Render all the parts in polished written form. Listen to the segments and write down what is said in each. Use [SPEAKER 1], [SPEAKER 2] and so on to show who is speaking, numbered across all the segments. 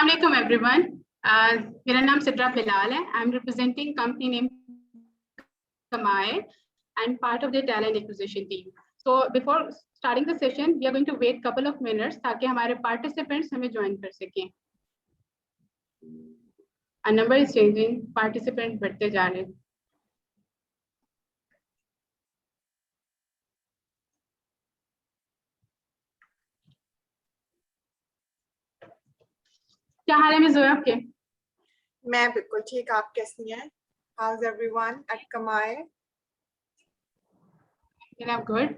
[SPEAKER 1] अस्सलाम वालेकुम एवरीवन। मेरा नाम सिद्रा बिलाल है। I am representing company name कमाए and part of the talent acquisition team. So before starting the session, we are going to wait couple of minutes ताकि हमारे participants हमें join कर सकें. A number is changing, participants बढ़ते जा रहे हैं. क्या हाल है मिस जोया आपके?
[SPEAKER 2] मैं बिल्कुल ठीक, आप कैसी हैं? How's everyone at कमाए?
[SPEAKER 1] I'm good.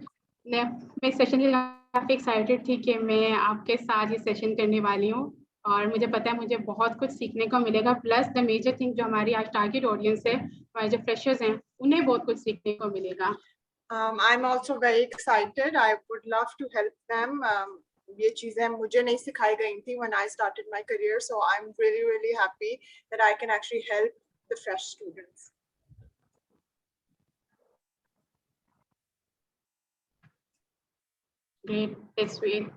[SPEAKER 1] मैं इस सेशन के लिए काफी एक्साइटेड थी कि मैं आपके साथ ये सेशन करने वाली हूँ और मुझे पता है मुझे बहुत कुछ सीखने को मिलेगा। प्लस द मेजर थिंग जो हमारी आज टारगेट ऑडियंस है, हमारे जो फ्रेशर्स हैं, उन्हें बहुत कुछ सीखने को मिलेगा।
[SPEAKER 2] I'm also very excited. I would love to help them. ये चीजें मुझे नहीं सिखाई गई थी when I started my career, so I'm really happy that I can actually help the fresh students.
[SPEAKER 1] Great, that's sweet.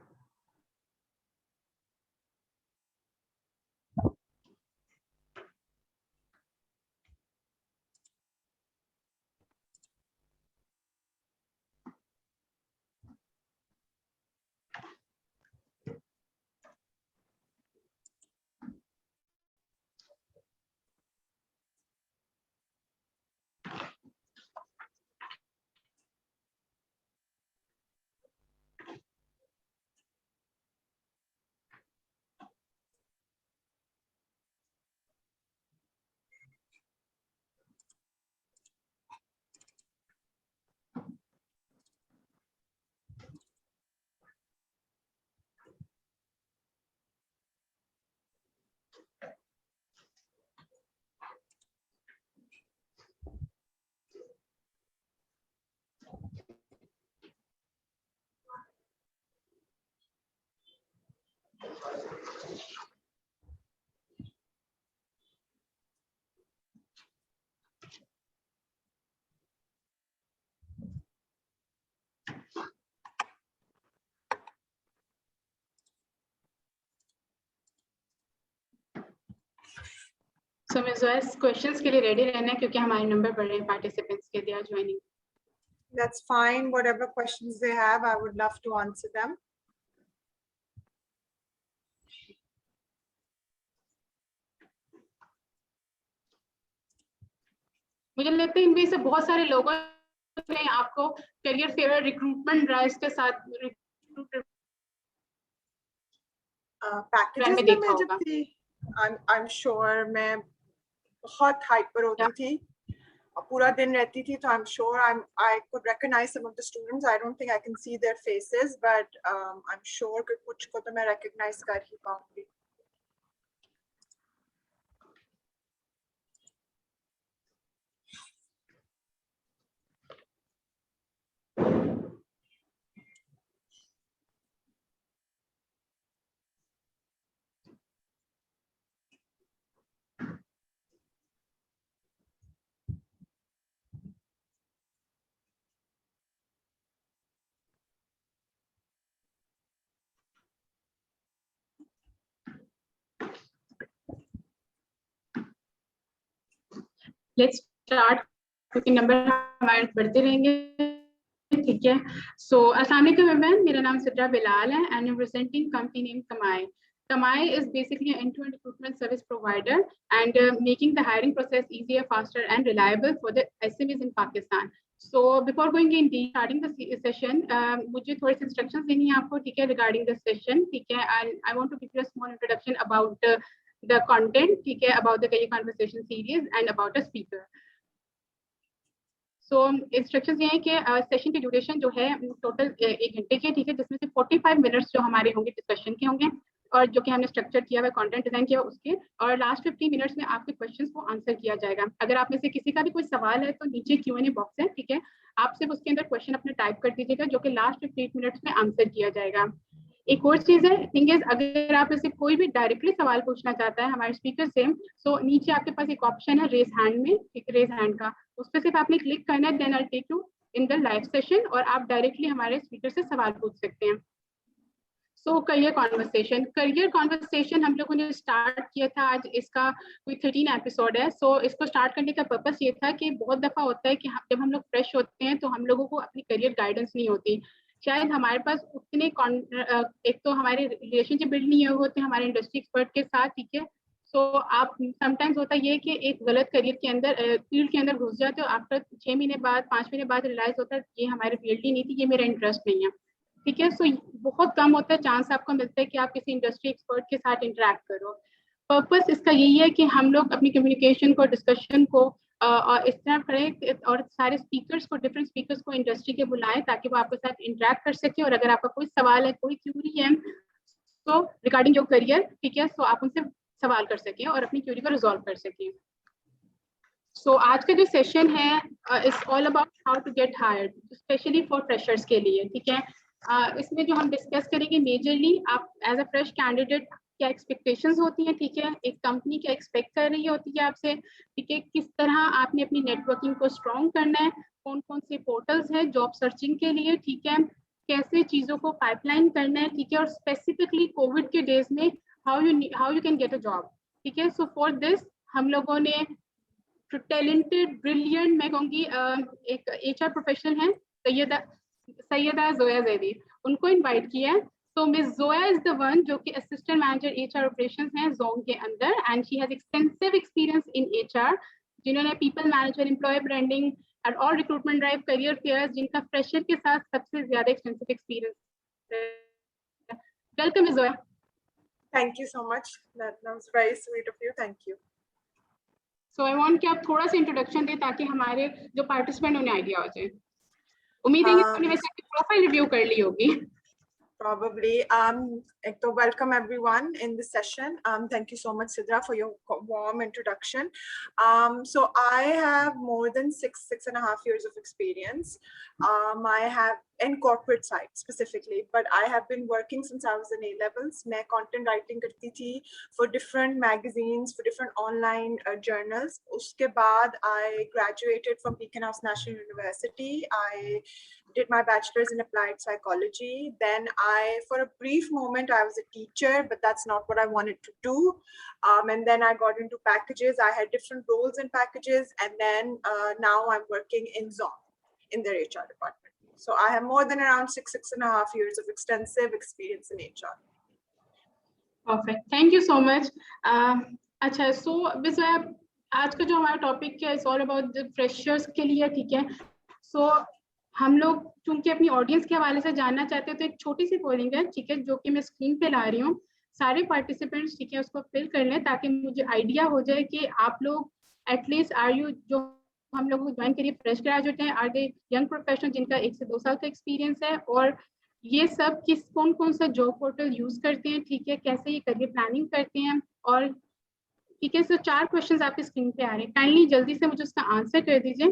[SPEAKER 1] So Ms. Zoya, questions के लिए ready रहना है क्योंकि हमारे नंबर बढ़ रहे हैं participants के, they are joining.
[SPEAKER 2] That's fine. Whatever questions they have, I would love to answer them.
[SPEAKER 1] मुझे लगता है इनमें से बहुत सारे लोगों ने आपको करियर फेयर रिक्रूटमेंट ड्राइव्स के साथ
[SPEAKER 2] पैकेजेस में मैं जब थी, I'm sure मैं बहुत हाइप पर होती थी, पूरा दिन रहती थी, तो I'm sure I could recognize some of the students. I don't think I can see their faces, but I'm sure कि कुछ को तो मैं recognize कर ही पाऊंगी.
[SPEAKER 1] लेट्स स्टार्ट क्योंकि नंबर हमारे बढ़ते रहेंगे, ठीक है। सो अस्सलाम वालेकुम एवरीवन, मेरा नाम सिद्रा बिलाल है and I am representing company name कमाए. Kamai is basically an end-to-end recruitment service provider and making the hiring process easier, faster, and reliable for the SMEs in Pakistan. So before going in deep, starting the session, मुझे थोड़ी सी instructions देनी है आपको, ठीक है, regarding the session, ठीक है. And I want to give you a small introduction about the content, ठीक है, about the career conversation series and about a speaker. So instructions ये हैं कि सेशन की ड्यूरेशन जो है टोटल 1 घंटे की, ठीक है, जिसमें से 45 मिनट्स जो हमारे होंगे डिस्कशन के होंगे और जो कि हमने स्ट्रक्चर किया हुआ, कंटेंट डिजाइन किया उसके, और लास्ट 50 मिनट्स में आपके क्वेश्चंस को आंसर किया जाएगा. अगर आप में से किसी का भी कोई सवाल है तो नीचे Q&A बॉक्स है, ठीक है, आप सिर्फ उसके अंदर क्वेश्चन अपने टाइप कर दीजिएगा जो कि लास्ट 50 मिनट्स में आंसर किया जाएगा. एक और चीज है, थिंग इज, अगर आप इससे कोई भी डायरेक्टली सवाल पूछना चाहता है हमारे स्पीकर से, तो नीचे आपके पास एक ऑप्शन है रेज हैंड में, एक रेज हैंड का, उस पर सिर्फ आपने क्लिक करना है, then I take you in the live session और आप डायरेक्टली हमारे स्पीकर से सवाल पूछ सकते हैं. सो करियर कॉन्वर्सेशन हम लोगों ने स्टार्ट किया था, आज इसका कोई 13 एपिसोड है। सो इसको स्टार्ट करने का पर्पस ये था कि बहुत दफा होता है कि जब हम लोग फ्रेश होते हैं तो हम लोगों को अपनी करियर गाइडेंस नहीं होती, शायद हमारे पास उतने एक तो हमारे रिलेशनशिप बिल्ड नहीं हुए होते हमारे इंडस्ट्री एक्सपर्ट के साथ, ठीक है। सो आप समटाइम्स होता ये है कि एक गलत करियर के अंदर फील्ड के अंदर घुस जाते हो, आफ्टर 6 महीने बाद 5 महीने बाद रियलाइज होता है ये हमारे फील्ड ही नहीं थी, ये मेरा इंटरेस्ट नहीं है, ठीक है। सो बहुत कम होता है चांस आपको मिलता है कि आप किसी इंडस्ट्री एक्सपर्ट के साथ इंटरेक्ट करो। पर्पस इसका यही है कि हम लोग अपनी कम्युनिकेशन को, डिस्कशन को और इस तरह करें और सारे स्पीकर्स को, डिफरेंट स्पीकर्स को इंडस्ट्री के बुलाएं ताकि वो आपके साथ इंटरेक्ट कर सके। और अगर आपका कोई सवाल है, कोई क्यूरी है तो रिगार्डिंग योर करियर, ठीक है, सो आप उनसे सवाल कर सकें और अपनी क्यूरी को रिजॉल्व कर सकें। सो आज का जो सेशन है is all about how to get hired, specially for freshers के लिए, ठीक है। इसमें जो हम डिस्कस करेंगे मेजरली आप एज अ फ्रेश कैंडिडेट क्या एक्सपेक्टेशंस होती हैं, ठीक है, एक कंपनी क्या एक्सपेक्ट कर रही होती है आपसे, ठीक है, किस तरह आपने अपनी नेटवर्किंग को स्ट्रॉन्ग करना है, कौन कौन से पोर्टल्स हैं जॉब सर्चिंग के लिए, ठीक है, कैसे चीज़ों को पाइपलाइन करना है, ठीक है, और स्पेसिफिकली कोविड के डेज में how you can get a job, ठीक है। सो फॉर दिस हम लोगों ने टैलेंटेड, ब्रिलियंट, मैं कहूँगी एक एचआर प्रोफेशनल है सैयदा जोया जैदी, उनको इनवाइट किया है। तो miss Zoya is the one जो कि असिस्टेंट मैनेजर एचआर ऑपरेशंस हैं जोन के अंदर, and she has extensive experience in HR, जिन्होंने people manager, employ branding and all recruitment drive, career fairs, जिनका फ्रेशर के साथ सबसे ज्यादा एक्सटेंसिव एक्सपीरियंस है। Welcome miss Zoya.
[SPEAKER 2] Thank you so much. That was very sweet of you. Thank you.
[SPEAKER 1] So I want कि आप थोड़ा सा इंट्रोडक्शन दें ताकि हमारे जो पार्टिसिपेंट उन्हें आइडिया हो जाए। उम्मीद है कि उन्होंने वैसे आपकी प्रोफाइल रिव्यू कर ली होगी।
[SPEAKER 2] Probably. So welcome everyone in this session. Thank you so much, Sidra, for your warm introduction. So I have more than six and a half years of experience. I have in corporate side specifically, but I have been working since I was in A-levels. मैं content writing करती थी for different magazines, for different online journals. उसके बाद I graduated from Beacon House National University. I did my bachelor's in applied psychology. Then for a brief moment, I was a teacher, but that's not what I wanted to do. And then I got into packages. I had different roles in packages. And then now I'm working in Zone, in their HR department. So I have more than around six and a half years of extensive experience in HR.
[SPEAKER 1] Perfect. Thank you so much. अच्छा, so विजय, आज का जो हमारा topic है is all about the freshers के लिए, ठीक है। सो हम लोग चूंकि अपनी ऑडियंस के हवाले से जानना चाहते हैं तो एक छोटी सी पोलिंग है, ठीक है, जो कि मैं स्क्रीन पे ला रही हूँ। सारे पार्टिसिपेंट्स, ठीक है, उसको फिल कर लें ताकि मुझे आइडिया हो जाए कि आप लोग एटलीस्ट आर यू, जो हम लोग ज्वाइन करिए फ्रेश ग्रेजुएट हैं, आर दे यंग प्रोफेशनल जिनका 1 से 2 साल का एक्सपीरियंस है, और ये सब कौन कौन सा जॉब पोर्टल यूज करते हैं, ठीक है, कैसे ये करियर प्लानिंग करते हैं, और ठीक है। सो 4 क्वेश्चंस आपकी स्क्रीन पे आ रहे हैं, काइंडली जल्दी से मुझे उसका आंसर कर दीजिए,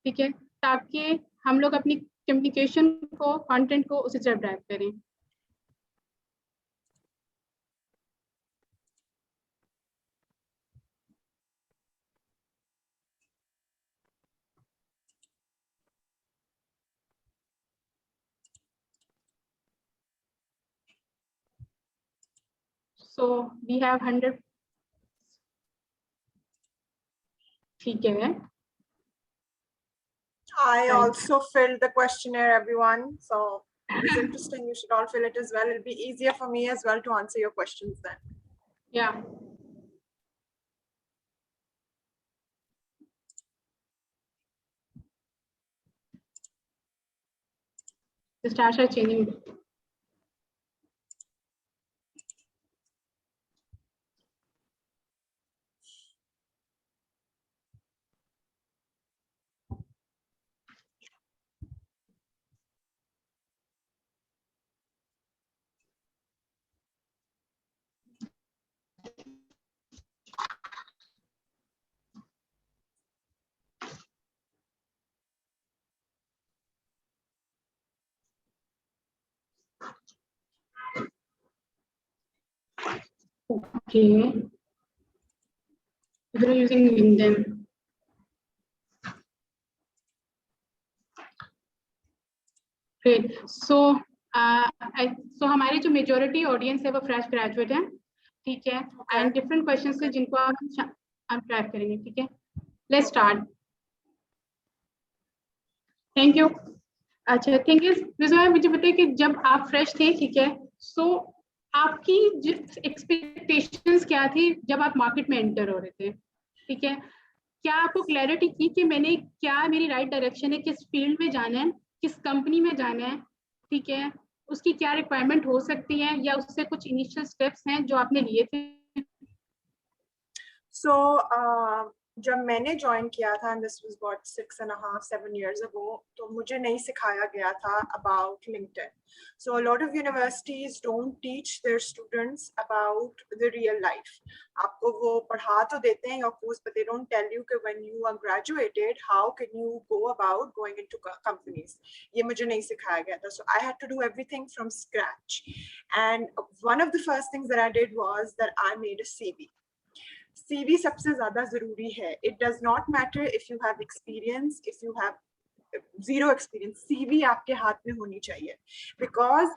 [SPEAKER 1] ठीक है, ताकि हम लोग अपनी कम्युनिकेशन को, कंटेंट को उसी तरह ड्राइव करें। सो वी हैव 100, ठीक है।
[SPEAKER 2] I also filled the questionnaire, everyone. So it was interesting. You should all fill it as well. It'll be easier for me as well to answer your questions then.
[SPEAKER 1] Yeah. The stars are changing. Okay. If you're using LinkedIn. Great. So सो हमारी जो majority audience है वो fresh graduate है, ठीक है, and different question से जिनको हम ट्रैक करेंगे, ठीक है। Let's start. Thank you. अच्छा, थिंग इज मुझे बताइए कि जब आप फ्रेश थे, ठीक है, सो आपकी एक्सपेक्टेशंस क्या थी जब आप मार्केट में एंटर हो रहे थे, ठीक है? क्या आपको क्लैरिटी थी कि मैंने क्या मेरी राइट डायरेक्शन है, किस फील्ड में जाना है, किस कंपनी में जाना है, ठीक है, उसकी क्या रिक्वायरमेंट हो सकती है, या उससे कुछ इनिशियल स्टेप्स हैं जो आपने लिए थे?
[SPEAKER 2] So, जब मैंने ज्वाइन किया था, and this was about 6.5, 7 years ago, तो मुझे नहीं सिखाया गया था about LinkedIn. So a lot of universities don't teach their students about the real life. आपको वो पढ़ा तो देते हैं, of course, but they don't tell you कि when you are graduated, how can you go about going into companies. ये मुझे नहीं सिखाया गया था. So I had to do everything from scratch. And one of the first things that I did was that I made a CV. CV सबसे ज़्यादा ज़रूरी है. It does not matter if you have experience, if you have zero experience. CV आपके हाथ में होनी चाहिए, because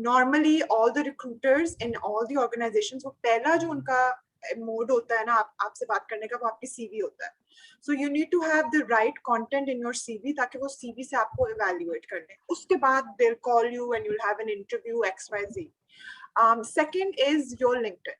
[SPEAKER 2] normally all the recruiters in all the organizations, वो पहला जो उनका मोड होता है ना आपसे बात करने का, वो आपकी CV होता है. So you need to have the right content in your CV ताकि वो CV से आपको evaluate कर लें. उसके बाद they'll call you and you'll have an interview XYZ. Second is your LinkedIn.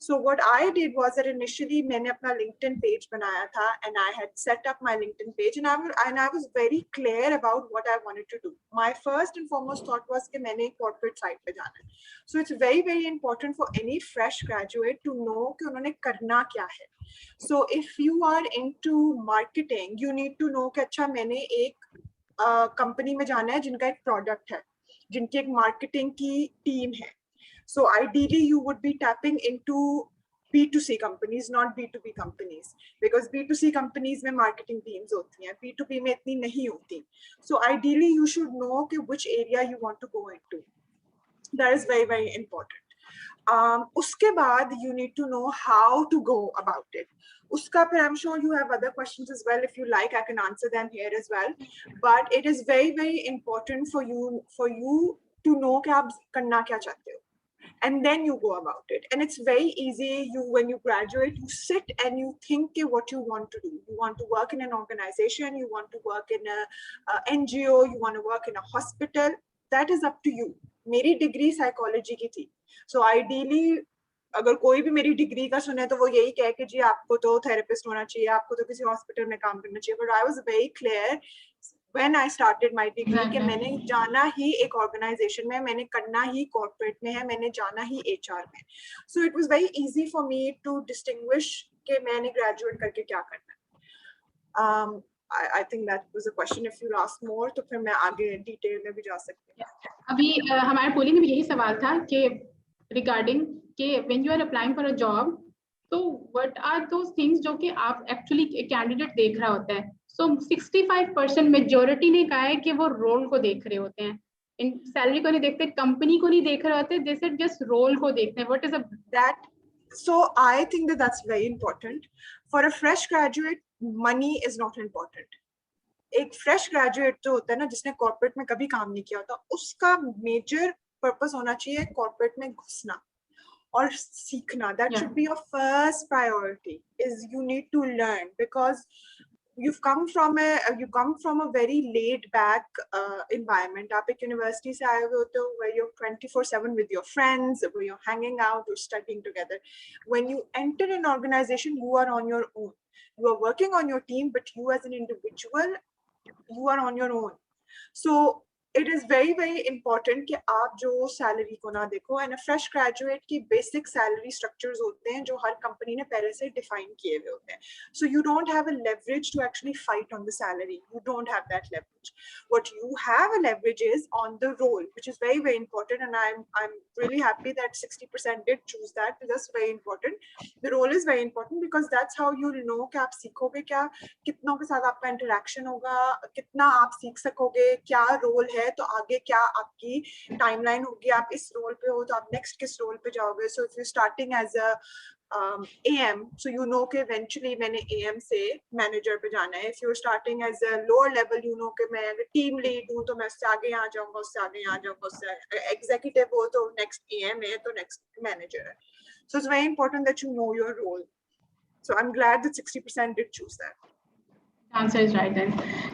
[SPEAKER 2] So what I did was that initially मैंने अपना LinkedIn page बनाया था, and I had set up my LinkedIn page, and I was very clear about what I wanted to do. My first and foremost thought was कि मैंने corporate side पे जाना है. So it's very, very important for any fresh graduate to know कि उन्होंने करना क्या है. So if you are into marketing, you need to know कि अच्छा मैंने एक company में जाना है जिनका एक product है, जिनकी एक marketing की team है. So ideally, you would be tapping into B2C companies, not B2B companies, because B2C companies में marketing teams होती हैं, B2B में इतनी नहीं होती. So ideally, you should know कि which area you want to go into. That is very, very important. उसके बाद you need to know how to go about it. उसका फिर I'm sure you have other questions as well. If you like, I can answer them here as well. But it is very, very important for you to know कि आप करना क्या चाहते हो. And then you go about it, and it's very easy. When you graduate, you sit and you think what you want to do. You want to work in an organization, you want to work in a NGO, you want to work in a hospital. That is up to you. मेरी degree psychology की थी, so ideally अगर कोई भी मेरी degree का सुने तो वो यही कहे कि जी आपको तो थेरेपिस्ट होना चाहिए, आपको तो किसी हॉस्पिटल में काम करना चाहिए. But I was very clear when I started my degree कि मैंने जाना ही एक organization में, मैंने करना ही corporate में है, मैंने जाना ही HR में. So it was very easy for me to distinguish कि मैंने graduate करके क्या करना है. I think that was a question. If you ask more, तो फिर मैं आगे detail में भी जा सकती हूँ.
[SPEAKER 1] अभी हमारे पोलिंग में यही सवाल था कि regarding कि when you are applying for a job, तो what are those things जो कि आप actually candidate देख रहा होता है. So 65% मेजोरिटी ने कहा है कि वो रोल को देख रहे होते हैं, इन सैलरी को नहीं देखते, कंपनी को नहीं देख रहे होते, जैसे जस्ट रोल को देखते हैं. What is
[SPEAKER 2] that? So I think that that's very important for a fresh graduate. Money is not important. एक फ्रेश ग्रेजुएट जो होता है ना, जिसने कॉर्पोरेट में कभी काम नहीं किया होता, उसका मेजर पर्पस होना चाहिए कॉर्पोरेट में घुसना और सीखना. That should be your first priority. Is you need to learn, because you come from a very laid back environment. आप एक यूनिवर्सिटी से आए हुए होते हो where you're 24/7 with your friends, where you're hanging out or studying together. When you enter an organization, you are on your own. You are working on your team, but you as an individual, you are on your own. So it is very, very important कि आप जो salary को ना देखो. And fresh graduate की basic salary structures होते हैं जो हर कंपनी ने पहले से डिफाइन किए हुए होते हैं. So you don't have a leverage to actually fight on the salary. You don't have that leverage. What you have a leverage is on the role, which is very, very important. And I'm really happy that 60% did choose that. That's very important. The role is very important because that's how you'll know कि आप सीखोगे क्या, कितनों के साथ आपका interaction होगा, कितना आप सीख सकोगे, क्या रोल है, तो आगे क्या आपकी टाइमलाइन होगी. आप इस रोल पे हो तो आप नेक्स्ट किस रोल पे जाओगे. So if you starting as a AM, so you know कि eventually मैंने AM से manager पे जाना है. If you're starting as a lower level, you know कि मैं अगर team lead हूँ तो मैं उससे आगे यहाँ जाऊँगा, उससे आगे यहाँ जाऊँगा, उससे executive हो तो next AM है तो next manager है. So it's very important that you know your role. So I'm glad that 60% did choose that.
[SPEAKER 1] Answer is right then.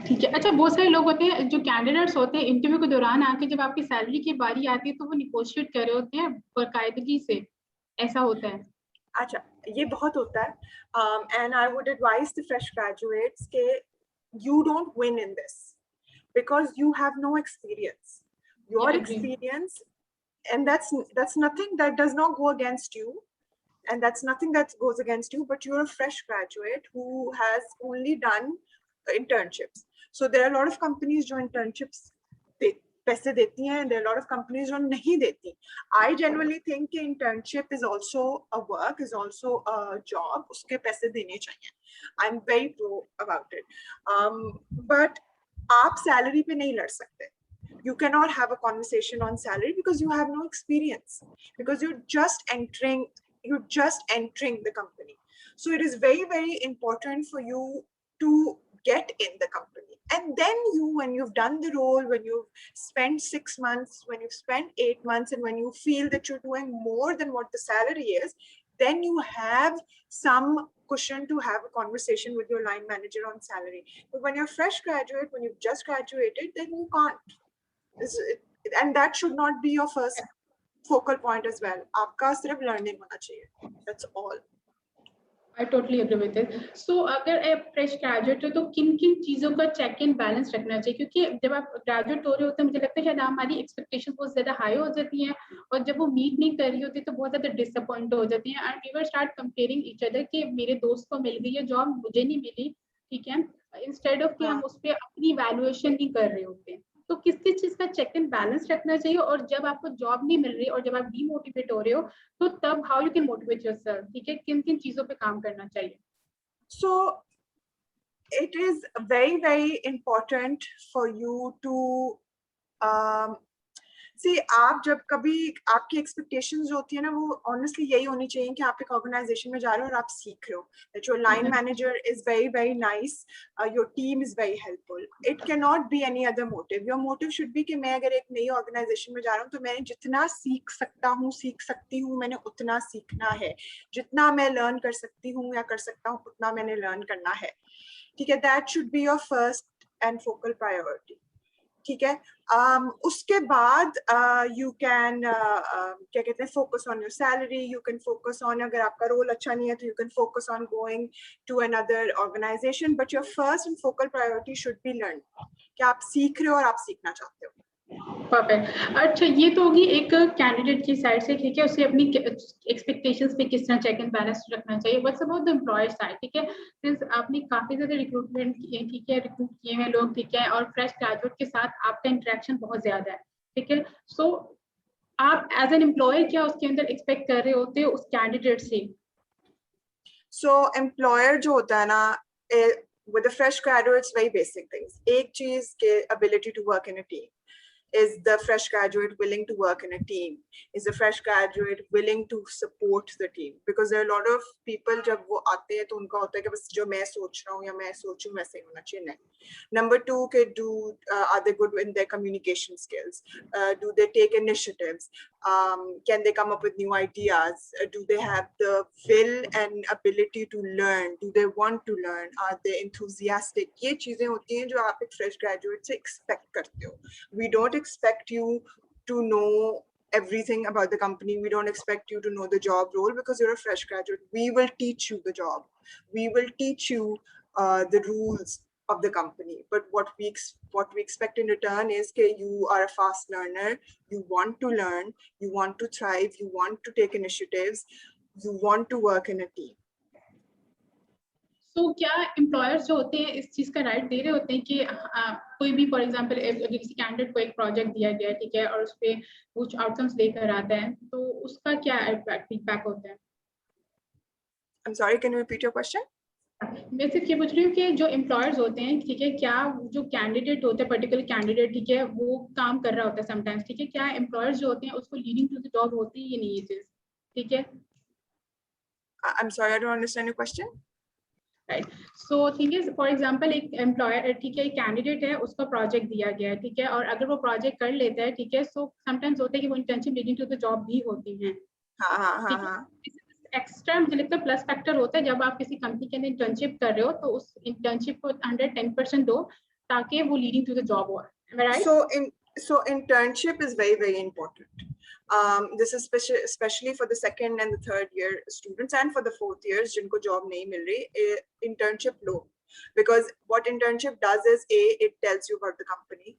[SPEAKER 1] ठीक है. अच्छा, बहुत सारे लोग होते हैं जो कैंडिडेट्स होते हैं इंटरव्यू के दौरान आके जब आपकी सैलरी की बारी आती है तो वो निगोशिएट कर रहे होते हैं बाकायदगी से, ऐसा होता है?
[SPEAKER 2] अच्छा, ये बहुत होता है. And I would advise the fresh graduates के you don't win in this because you have no experience. Your experience, and that's nothing that does not go against you, and that's nothing that goes against you, but you're a fresh graduate who has only done internships. So there are a lot of companies जो internships पैसे देती हैं, and there are a lot of companies जो नहीं देती. I generally think कि internship is also a work, is also a job, उसके पैसे देने चाहिए. I'm very pro about it. But आप salary पे नहीं लड़ सकते. You cannot have a conversation on salary because you have no experience, because you're just entering the company. So it is very, very important for you to get in the company. And then when you've done the role, when you've spent 6 months, when you've spent 8 months, and when you feel that you're doing more than what the salary is, then you have some cushion to have a conversation with your line manager on salary. But when you're a fresh graduate, when you've just graduated, then you can't. And that should not be your first focal point as well. आपका सिर्फ learning होना चाहिए. That's all.
[SPEAKER 1] I totally agree with it. So अगर आप fresh graduate हो तो किन किन चीजों का चेक एंड बैलेंस रखना चाहिए? क्योंकि जब आप ग्रेजुएट हो रहे होते हैं मुझे लगता है शायद हमारी एक्सपेक्टेशन बहुत ज्यादा हाई हो जाती हैं और जब वो मीट नहीं कर रही होती तो बहुत ज्यादा डिसअपॉइंट हो जाती हैं and we will start comparing each other कि मेरे दोस्त को मिल गई है जॉब, मुझे नहीं मिली. ठीक है, इंस्टेड ऑफ कि हम उस पर अपनी वैल्यूएशन नहीं कर रहे होते हैं. तो किस किस चीज का चेक एंड बैलेंस रखना चाहिए और जब आपको जॉब नहीं मिल रही और जब आप डीमोटिवेट हो रहे हो तो तब how you can motivate yourself? ठीक है, किन किन चीजों पे काम करना चाहिए?
[SPEAKER 2] So it is very, very important for you to see, आप जब कभी आपकी expectations जो होती है ना वो honestly यही होनी चाहिए कि आप एक organization में जा रहे हो और आप सीख रहे हो. That your line manager is very, very nice, your team is very helpful. It cannot be any other motive. Your motive should be कि मैं अगर एक नई organization में जा रहा हूँ तो मैं जितना सीख सकता हूँ, सीख सकती हूँ, मैंने उतना सीखना है. जितना मैं learn कर सकती हूँ या कर सकता हूँ उतना मैंने learn करना है. ठीक है, that should be your first and focal priority. ठीक है, उसके बाद you can क्या कहते हैं focus on your salary, you can focus on अगर आपका role अच्छा नहीं है तो you can focus on going to another organization, but your first and focal priority should be learn कि आप सीख रहे हो और आप सीखना चाहते हो.
[SPEAKER 1] परफेक्ट. अच्छा, ये तो होगी एक कैंडिडेट की साइड से. ठीक है, उसे अपनी एक्सपेक्टेशंस पे किस तरह चेक एंड बैलेंस रखना चाहिए. What's about the employer side? ठीक है, सिंस आपने काफी ज्यादा रिक्रूटमेंट किए, ठीक है, रिक्रूट किए हैं लोग, ठीक है, और फ्रेश ग्रेजुएट के साथ आपका इंटरेक्शन बहुत ज्यादा है. ठीक है, सो आप एज एन एम्प्लॉयर क्या उसके अंदर एक्सपेक्ट कर रहे होते हो उस कैंडिडेट से?
[SPEAKER 2] So employer जो होता है ना, with the fresh graduates, very basic things. एक चीज के ability to work in a team. Is the fresh graduate willing to work in a team? Is the fresh graduate willing to support the team? Because there are a lot of people जब वो आते हैं तो उनका होता है कि बस जो मैं सोच रहा हूँ या मैं सोचूं वैसे ही होना चाहिए. नहीं. Number two, are they good in their communication skills? Do they take initiatives? Can they come up with new ideas? Do they have the will and ability to learn? Do they want to learn? Are they enthusiastic? ये चीजें होती हैं जो आप एक fresh graduate से expect करते हो. We don't expect you to know everything about the company. We don't expect you to know the job role because you're a fresh graduate. We will teach you the job. We will teach you the rules of the company. But what we expect in return is that you are a fast learner. You want to learn. You want to thrive. You want to take initiatives. You want to work in a team.
[SPEAKER 1] तो क्या employers जो होते हैं इस चीज का right they रहे होते हैं कि कोई भी फॉर एग्जांपल किसी कैंडिडेट को एक प्रोजेक्ट दिया गया है, ठीक है, और उस पे कुछ आउटकम्स लेकर आता है तो उसका क्या फीडबैक होता है?
[SPEAKER 2] I'm sorry, can you repeat your question?
[SPEAKER 1] मैं सिर्फ ये पूछ रही हूँ कि जो एम्प्लॉयर्स होते हैं, ठीक है, क्या जो कैंडिडेट होते हैं पर्टिकुलर कैंडिडेट, ठीक है, वो काम कर रहा होता है समटाइम्स, ठीक है, क्या एम्प्लॉयर्स जो होते हैं उसको लीडिंग टू द जॉब होती है ये नहीं ये चीज? ठीक है,
[SPEAKER 2] I'm sorry, I don't understand your question.
[SPEAKER 1] Right so thing is for example एक एम्प्लॉयर ठीक है एक कैंडिडेट है उसको प्रोजेक्ट दिया गया है ठीक है और अगर वो प्रोजेक्ट कर लेता है ठीक है सो समटाइम्स होता है कि वो internship leading to the job भी होती हैं
[SPEAKER 2] हाँ हाँ हाँ
[SPEAKER 1] ठीक
[SPEAKER 2] हाँ
[SPEAKER 1] है एक्स्ट्रा मुझे लगता है प्लस फैक्टर होता है जब आप किसी कंपनी के अंदर इंटर्नशिप कर रहे हो तो उस इंटर्नशिप को 110% दो ताकि वो लीडिंग टू द जॉब हो right
[SPEAKER 2] So internship is very, very important. This is especially for the second and the third year students and for the fourth years जिनको job नहीं मिल रही, internship low. Because what internship does is it tells you about the company.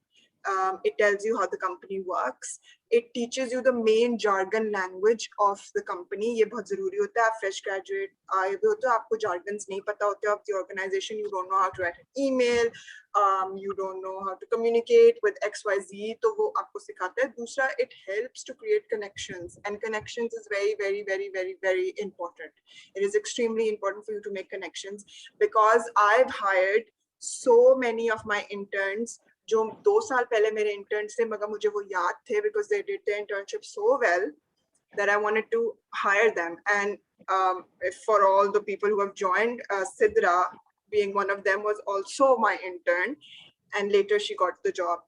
[SPEAKER 2] It tells you how the company works. It teaches you the main jargon language of the company. ये बहुत ज़रूरी होता है. आप fresh graduate आए हुए होते हो, आपको jargons नहीं पता होते of the organization. You don't know how to write an email. You don't know how to communicate with XYZ. तो वो आपको सिखाता है. दूसरा, it helps to create connections, and connections is very, very, very, very, very important. It is extremely important for you to make connections because I've hired so many of my interns जो 2 साल पहले मेरे intern थे मगर मुझे वो याद थे because they did their internship so well that I wanted to hire them. And for all the people who have joined, Sidra being one of them was also my intern, and later she got the job.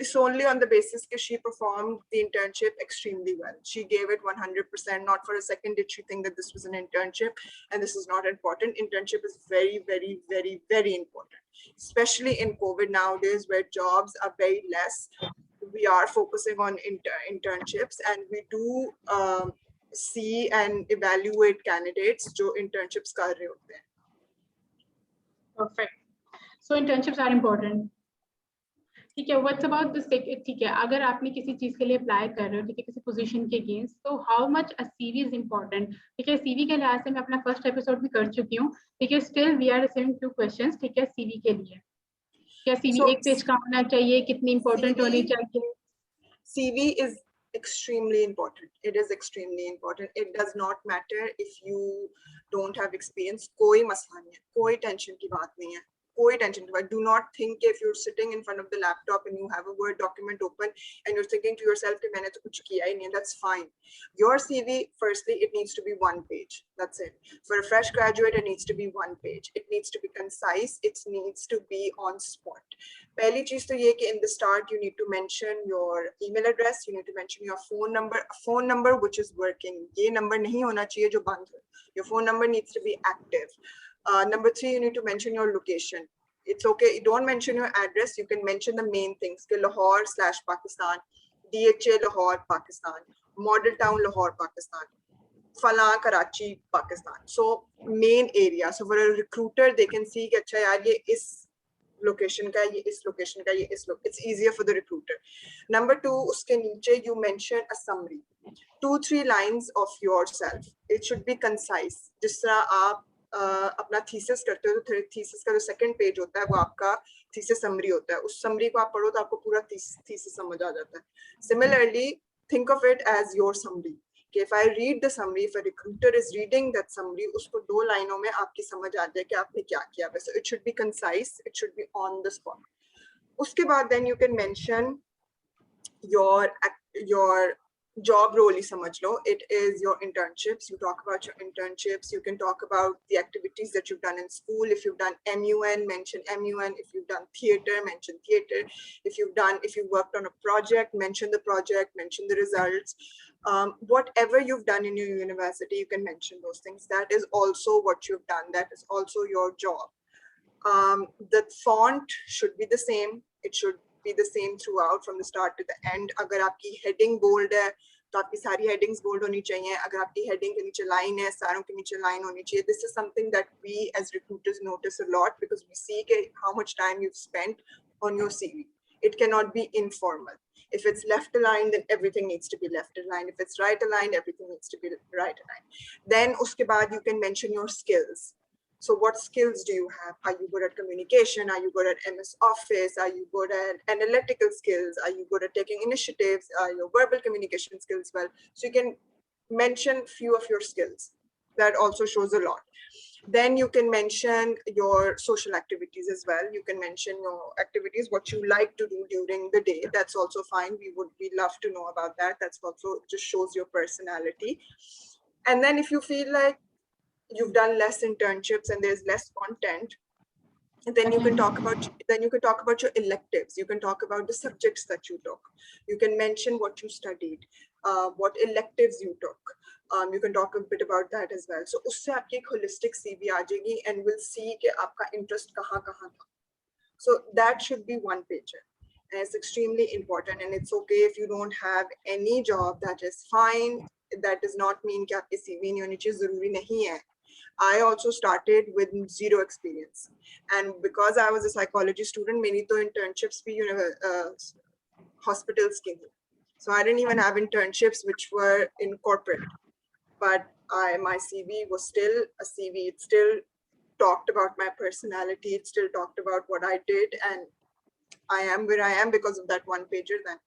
[SPEAKER 2] Solely on the basis that she performed the internship extremely well. She gave it 100%. Not for a second did she think that this was an internship and this is not important. Internship is very, very, very, very important, especially in COVID nowadays where jobs are very less. We are focusing on internships, and we do see and evaluate candidates जो internships कर रहे होते हैं.
[SPEAKER 1] Perfect. So internships are important. ठीक है what's about this ठीक है अगर आपने किसी चीज के लिए अप्लाई कर रहे हो ठीक है किसी पोजीशन के अगेंस्ट तो how much a CV is important ठीक है सीवी के लिहाज से मैं अपना फर्स्ट एपिसोड भी कर चुकी हूँ ठीक है still we are receiving 2 questions ठीक है सीवी के लिए क्या सीवी एक पेज का होना चाहिए कितनी इंपॉर्टेंट होनी चाहिए
[SPEAKER 2] CV is extremely important. It is extremely important. It does not matter if you don't have experience. कोई मसला नहीं है, कोई टेंशन की बात नहीं है, कोई टेंशन की बात. Do not think if you're sitting in front of the laptop and you have a Word document open and you're thinking to yourself कि मैंने तो कुछ किया ही नहीं. That's fine. Your CV, firstly, it needs to be 1 page. That's it. For a fresh graduate, it needs to be 1 page. It needs to be concise. It needs to be on spot. पहली चीज तो ये कि in the start you need to mention your email address, you need to mention your phone number which is working. ये number नहीं होना चाहिए जो बंद हो. Your phone number needs to be active. Number 3, you need to mention your location. It's okay, you don't mention your address, you can mention the main things. Lahore/Pakistan, DHA Lahore, Pakistan, Model Town Lahore, Pakistan, Falah, Karachi, Pakistan. So main area. So for a recruiter, they can see कि अच्छा यार ये इस location का ये इस location का ये इस it's easier for the recruiter. Number 2, उसके नीचे you mention a summary, 2-3 lines of yourself. It should be concise. जिस तरह आप अपना thesis करते हो तो thesis का जो second page होता है वो आपका thesis summary होता है. उस summary को आप पढ़ो तो आपको पूरा thesis समझ आ जाता है. Similarly, think of it as your summary. If I read the summary, if a recruiter is reading that summary, उसको 2 लाइनों में आपकी समझ आ जाए कि आपने क्या किया. So it should be concise, it should be on the spot. उसके बाद then you can mention your job role ही समझ लो. It is your internships. You talk about your internships. You can talk about the activities that you've done in school. If you've done MUN, mention MUN. If you've done theater, mention theater. If you've worked on a project, mention the project, mention the results. Whatever you've done in your university, you can mention those things. That is also what you've done. That is also your job. The font should be the same. It should be the same throughout from the start to the end. अगर आपकी heading bold है तो आपकी सारी headings bold होनी चाहिए. अगर आपकी heading के नीचे line है, सारों के नीचे line होनी चाहिए. This is something that we as recruiters notice a lot because we see how much time you've spent on your CV. It cannot be informal. If it's left aligned, then everything needs to be left aligned. If it's right aligned, everything needs to be right aligned. Then uske baad you can mention your skills. So what skills do you have? Are you good at communication? Are you good at MS Office? Are you good at analytical skills? Are you good at taking initiatives? Are your verbal communication skills well? So you can mention few of your skills. That also shows a lot. Then you can mention your social activities as well. You can mention your activities, what you like to do during the day. That's also fine. We love to know about that. That's also just shows your personality. And then if you feel like you've done less internships and there's less content, then you can talk about your electives. You can talk about the subjects that you took. You can mention what you studied, what electives you took. You can talk a bit about that as well. So usse aapki ek holistic CV aa jayegi and we'll see कि आपका interest कहाँ कहाँ था. So that should be one pager. And it's extremely important, and it's okay if you don't have any job. That is fine. That does not mean कि आपके CV नहीं होनी चाहिए, ज़रूरी नहीं है. I also started with zero experience, and because I was a psychology student, many तो internships भी hospitals के थे. So I didn't even have internships which were in corporate, but my CV was still a CV. It still talked about my personality. It still talked about what I did, and I am where I am because of that one pager then.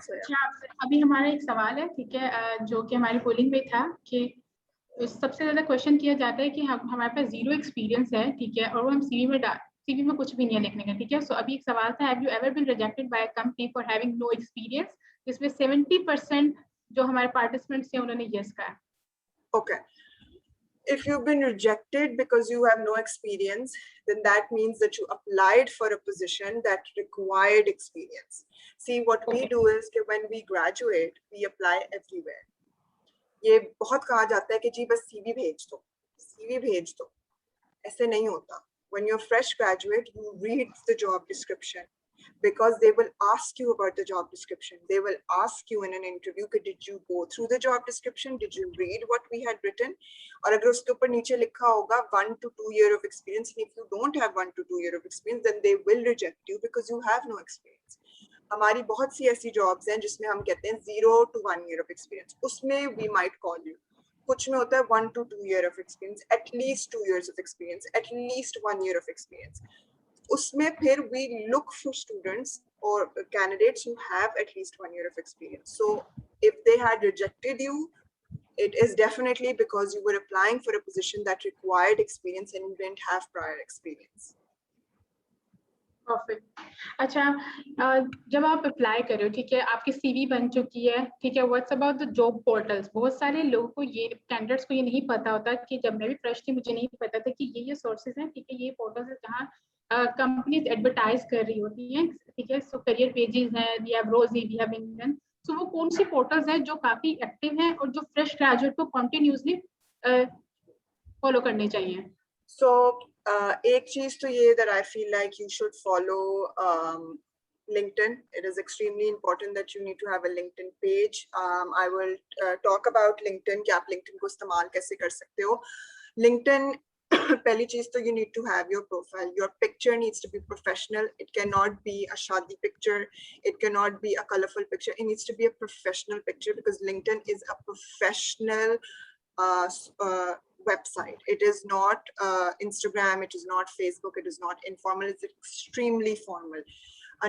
[SPEAKER 2] So, yeah.
[SPEAKER 1] अच्छा, अभी हमारा एक सवाल है, ठीक है, जो कि हमारी पोलिंग में था कि सबसे ज्यादा क्वेश्चन किया जाता है कि हमारे पास जीरो एक्सपीरियंस है, ठीक है, और वो हम सीवी में कुछ भी नहीं है लिखने का, ठीक है. सो अभी एक सवाल था, have you ever been rejected by a company for having no experience, जिसमें 70% जो हमारे पार्टिसिपेंट्स हैं उन्होंने यस कहा.
[SPEAKER 2] Okay. If you've been rejected because you have no experience, then that means that you applied for a position that required experience. See, what we do is that when we graduate, we apply everywhere. ये बहुत कहा जाता है कि जी बस CV भेज दो, CV भेज दो. ऐसे नहीं होता. When you're fresh graduate, you read the job description, because they will ask you about the job description. They will ask you in an interview, did you go through the job description? Did you read what we had written? और अगर उसके ऊपर नीचे लिखा होगा 1 to 2 year of experience, and if you don't have 1 to 2 year of experience, then they will reject you because you have no experience. हमारी बहुत सी ऐसी jobs हैं जिसमें हम कहते हैं 0 to 1 year of experience. उसमें we might call you. कुछ में होता है 1 to 2 year of experience, at least 2 years of experience, at least 1 year of experience. उसमें फिर we look for students or candidates who have at least 1 year of experience. So if they had rejected you, it is definitely because you were applying for a position that required experience and you didn't have prior experience.
[SPEAKER 1] Perfect. अच्छा, जब आप apply कर रहे हो, ठीक है, आपकी CV बन चुकी है, ठीक है, what's about the job portals. बहुत सारे लोगों को, ये कैंडिडेट्स को ये नहीं पता होता कि जब मैं भी फ्रेश थी मुझे नहीं पता था कि ये सोर्सेज हैं, ठीक है, ये पोर्टल्स है जहाँ कंपनीज एडवर्टाइज कर रही होती हैं, ठीक है. सो करियर पेजेस हैं, वी हैव रोजी, वी हैव लिंक्डइन. सो वो कौन सी पोर्टल्स हैं जो काफी एक्टिव हैं और जो फ्रेश ग्रेजुएट को कंटिन्यूअसली फॉलो करने चाहिए?
[SPEAKER 2] So एक चीज तो ये that I feel like you should follow LinkedIn. It is extremely important that you need to have a LinkedIn page. I will talk about LinkedIn कि आप LinkedIn को इस्तेमाल कैसे कर सकते हो. LinkedIn पहली चीज तो you need to have your profile. Your picture needs to be professional. It cannot be a shadi picture. It cannot be a colorful picture. It needs to be a professional picture because LinkedIn is a professional website. It is not Instagram. It is not Facebook. It is not informal. It's extremely formal.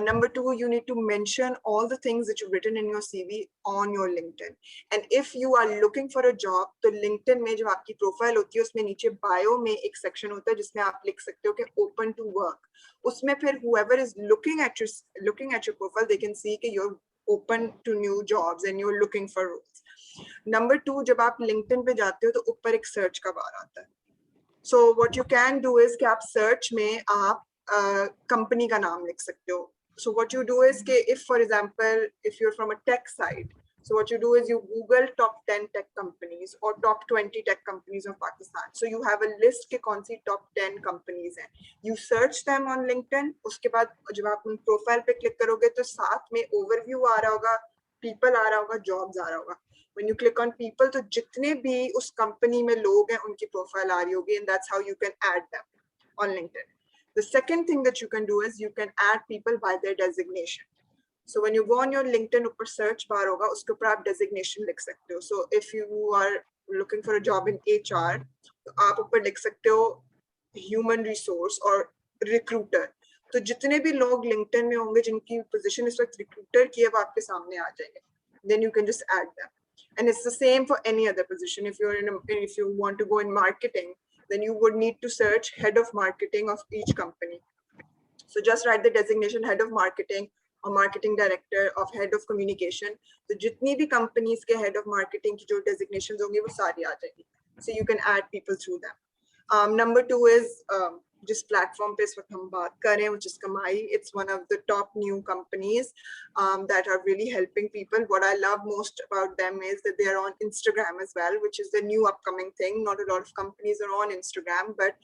[SPEAKER 2] Number two, you need to mention all the things that you've written in your CV on your LinkedIn. And if you are looking for a job, तो LinkedIn में जो आपकी profile होती है उसमें नीचे bio में एक सेक्शन होता है जिसमें आप लिख सकते हो कि open to work. उसमें फिर whoever is looking at your profile, they can see कि you're open to new jobs and you're looking for roles. Number two, जब आप LinkedIn पे जाते हो तो ऊपर एक search का बार आता है. So what you can do is कि आप search में आप company का नाम लिख सकते हो. So what you do is कि if for example if you're from a tech side, so what you do is you Google top 10 tech companies or top 20 tech companies of Pakistan. So you have a list के कौन सी top 10 companies हैं. You search them on LinkedIn. उसके बाद जब आप उन profile पे click करोगे तो साथ में overview आ रहा होगा, people आ रहा होगा, jobs आ रहा होगा. When you click on people, तो जितने भी उस company में लोग हैं उनकी profile आ रही होगी, and that's how you can add them on LinkedIn. The second thing that you can do is you can add people by their designation. So when you go on your LinkedIn, ऊपर search bar होगा, उसके ऊपर आप designation लिख सकते हो. So if you are looking for a job in HR, तो आप ऊपर लिख सकते हो human resource और recruiter. तो जितने भी लोग LinkedIn में होंगे जिनकी position इस वक्त recruiter की है वो आपके सामने आ जाएंगे. Then you can just add them. And it's the same for any other position. If you want to go in marketing, then you would need to search head of marketing of each company. So just write the designation head of marketing और marketing director of head of communication. तो जितनी भी companies के head of marketing की जो designations होंगी वो सारी आ जाएगी. So you can add people through them. Number 2 is जिस platform पे इस वक्त हम बात कर रहे हैं, which is Kamai. It's one of the top new companies that are really helping people. What I love most about them is that they are on Instagram as well, which is the new upcoming thing. Not a lot of companies are on Instagram, but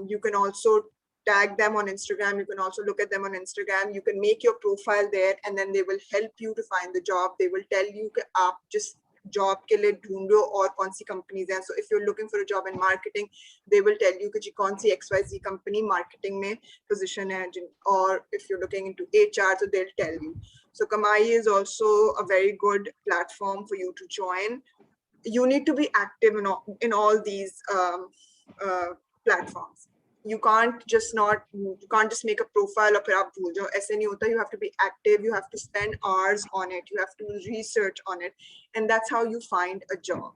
[SPEAKER 2] you can also tag them on Instagram. You can also look at them on Instagram. You can make your profile there, and then they will help you to find the job. They will tell you कि आप जिस job के लिए ढूंढ रहे हो और कौन सी companies हैं. So if you're looking for a job in marketing, they will tell you कि जी कौन सी XYZ company marketing में position है. Or if you're looking into HR, so they'll tell you. So Kamai is also a very good platform for you to join. You need to be active in all these platforms. You can't just make a profile और फिर आप भूल जाओ. ऐसे नहीं होता. You have to be active. You have to spend hours on it. You have to research on it, and that's how you find a job.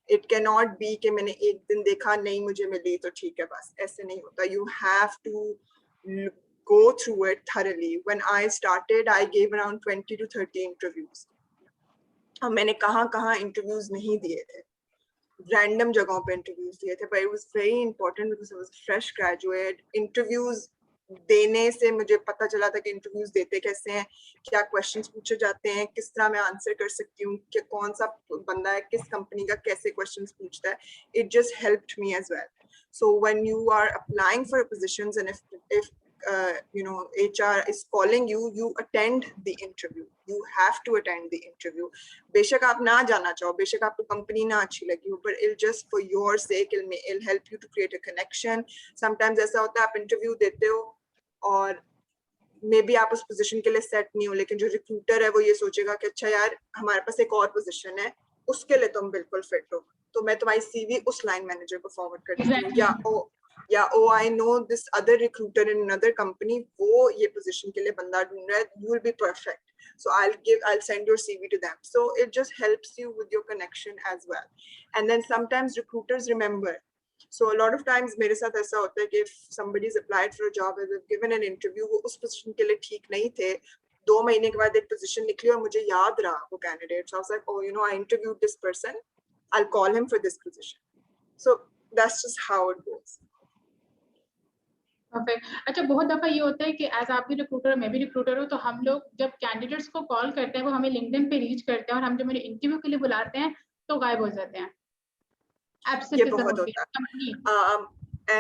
[SPEAKER 2] It cannot be कि मैंने एक दिन देखा नहीं मुझे मिली तो ठीक है बस. ऐसे नहीं होता. You have to go through it thoroughly. When I started, I gave around 20 to 30 interviews. और मैंने कहाँ interviews नहीं दिए थे. Random जगहों पे interviews दिए थे, but it was very important because I was a fresh graduate. Interviews देने से मुझे पता चला था कि interviews देते कैसे हैं, क्या questions पूछे जाते हैं, किस तरह मैं answer कर सकती हूँ, कि कौन सा बंदा है, किस company का कैसे questions पूछता है. It just helped me as well. So when you are applying for positions and if you know HR is calling you, you attend the interview. You have to attend the interview. बेशक आप ना जाना चाहो, बेशक आपको company ना अच्छी लगी हो, but it'll just for your sake, it'll help you to create a connection. Sometimes ऐसा होता है आप इंटरव्यू देते हो और मे बी आप उस पोजीशन के लिए सेट नहीं हो, लेकिन जो रिक्रूटर है वो ये सोचेगा कि अच्छा यार हमारे पास एक और पोजीशन है, उसके लिए तुम बिल्कुल फिट हो, तो मैं तुम्हारी सीवी उस लाइन मैनेजर को फॉरवर्ड कर देती हूँ. या oh I know this other recruiter in another company, वो ये पोजीशन के लिए बंदा ढूंढ रहा है, you will be perfect. So I'll send your CV to them. So it just helps you with your connection as well. And then sometimes recruiters remember. So a lot of times मेरे साथ ऐसा होता है कि if somebody's applied for a job and they've given an interview, वो उस position के लिए ठीक नहीं थे, 2 महीने के बाद एक position निकली और मुझे याद रहा वो candidate. So I was like, oh, you know, I interviewed this person. I'll call him for this position. So that's just how it goes.
[SPEAKER 1] Perfect. अच्छा, बहुत दफा ये होता है कि एज आप भी रिक्रूटर मैं भी रिक्रूटर हूँ, तो हम लोग जब कैंडिडेट्स को कॉल करते हैं वो हमें लिंक्डइन पे रीच करते हैं और हम जब उन्हें इंटरव्यू के लिए बुलाते हैं तो गायब हो जाते हैं.
[SPEAKER 2] ये बहुत होता है.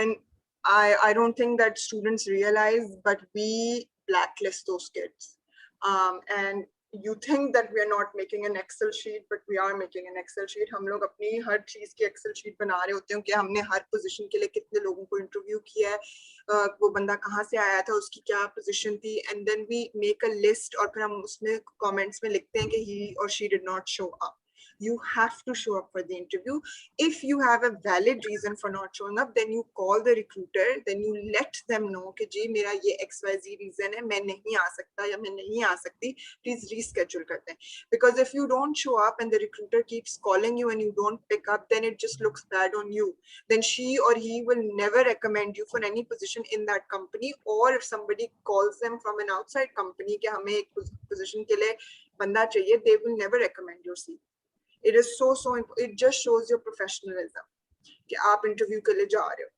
[SPEAKER 2] And I don't think that students realize, but we blacklist those kids. And you think that we are not making an Excel sheet, but we are making an Excel sheet. हम लोग अपनी हर चीज की Excel sheet बना रहे होते हैं कि हमने हर पोजीशन के लिए कितने लोगों को इंटरव्यू किया है, वो बंदा कहाँ से आया था, उसकी क्या पोजीशन थी, and then we make a list और फिर हम उसमें comments में लिखते हैं कि he or she did not show up. You have to show up for the interview. If you have a valid reason for not showing up, then you call the recruiter, then you let them know कि जी मेरा ये XYZ reason है, मैं नहीं आ सकता या मैं नहीं आ सकती, please reschedule करते हैं. Because if you don't show up and the recruiter keeps calling you and you don't pick up, then it just looks bad on you. Then she or he will never recommend you for any position in that company. Or if somebody calls them from an outside company कि हमें एक position के लिए बंदा चाहिए, they will never recommend your CV. It is so it just shows your professionalism कि आप interview के लिए जा रहे हो.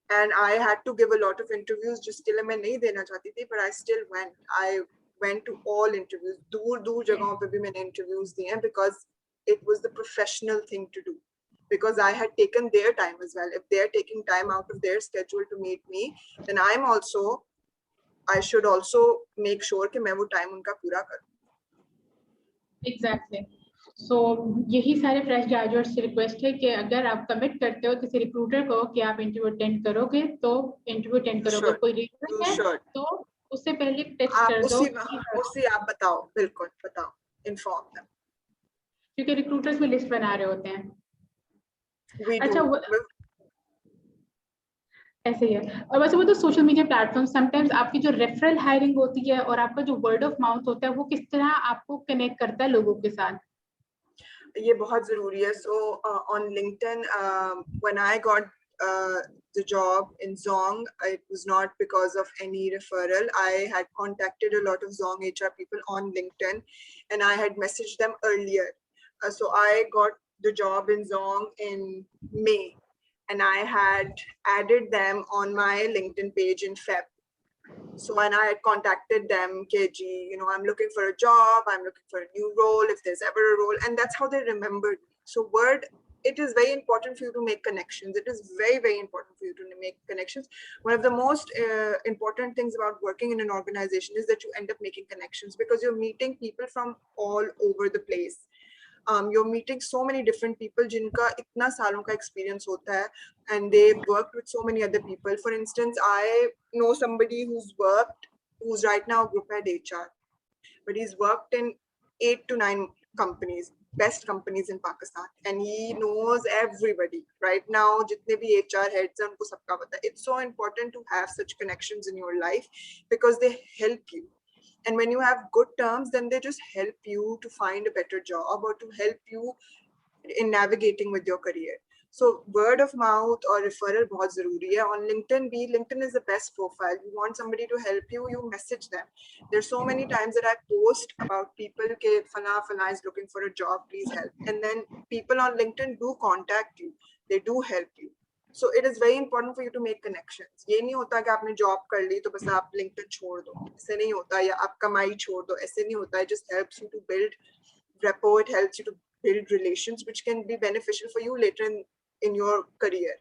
[SPEAKER 2] And I had to give a lot of interviews जिसके लिए मैं नहीं देना चाहती थी, but I still went. I went to all interviews. दूर जगहों पे भी मैंने interviews दिए हैं because it was the professional thing to do. Because I had taken their time as well. If they are taking time out of their schedule to meet me, then I should also make sure कि मैं वो time उनका पूरा करूँ.
[SPEAKER 1] Exactly. So यही सारे fresh graduates से request है कि अगर आप कमिट करते हो किसी रिक्रूटर को कि आप इंटरव्यू अटेंड करोगे तो इंटरव्यू अटेंड करोगे. कोई रीजन है तो उससे पहले टेक्स्ट कर दो.
[SPEAKER 2] उसी आप बताओ, बिल्कुल बताओ, इन्फॉर्म देम,
[SPEAKER 1] क्योंकि रिक्रूटर्स में लिस्ट बना रहे होते हैं. अच्छा, ऐसे ही है. और वैसे वो तो सोशल मीडिया प्लेटफॉर्म समटाइम्स आपकी जो रेफरल हायरिंग होती है और आपका जो वर्ड ऑफ माउथ होता है वो किस तरह आपको कनेक्ट करता है लोगों के साथ,
[SPEAKER 2] ये बहुत जरूरी है. So on LinkedIn, when I got the job in Zong, it was not because of any referral. I had contacted a lot of Zong HR people on LinkedIn, and I had messaged them earlier. So I got the job in Zong in May, and I had added them on my LinkedIn page in Feb. So when I had contacted them, KG, you know, I'm looking for a job, I'm looking for a new role, if there's ever a role, and that's how they remembered me. So word, it is very important for you to make connections. It is very, very important for you to make connections. One of the most important things about working in an organization is that you end up making connections, because you're meeting people from all over the place. You're meeting so many different people जिनका इतना सालों का experience होता है, and they've worked with so many other people. For instance, I know somebody who's right now group head HR, but he's worked in 8 to 9 companies, best companies in Pakistan, and he knows everybody. Right now, jitne bhi HR heads hain, unko sabka pata hai. It's so important to have such connections in your life because they help you. And when you have good terms, then they just help you to find a better job or to help you in navigating with your career. So word of mouth or referral बहुत जरूरी है. On LinkedIn भी, LinkedIn is the best profile. You want somebody to help you, you message them. There's so many times that I post about people के fana is looking for a job, please help. And then people on LinkedIn do contact you. They do help you. So it is very important for you to make connections. ये नहीं होता कि आपने job कर ली तो बस आप LinkedIn छोड़ दो. ऐसे नहीं होता, या आप कमाई छोड़ दो. ऐसे नहीं होता. It just helps you to build rapport. It helps you to build relations which can be beneficial for you later in your career.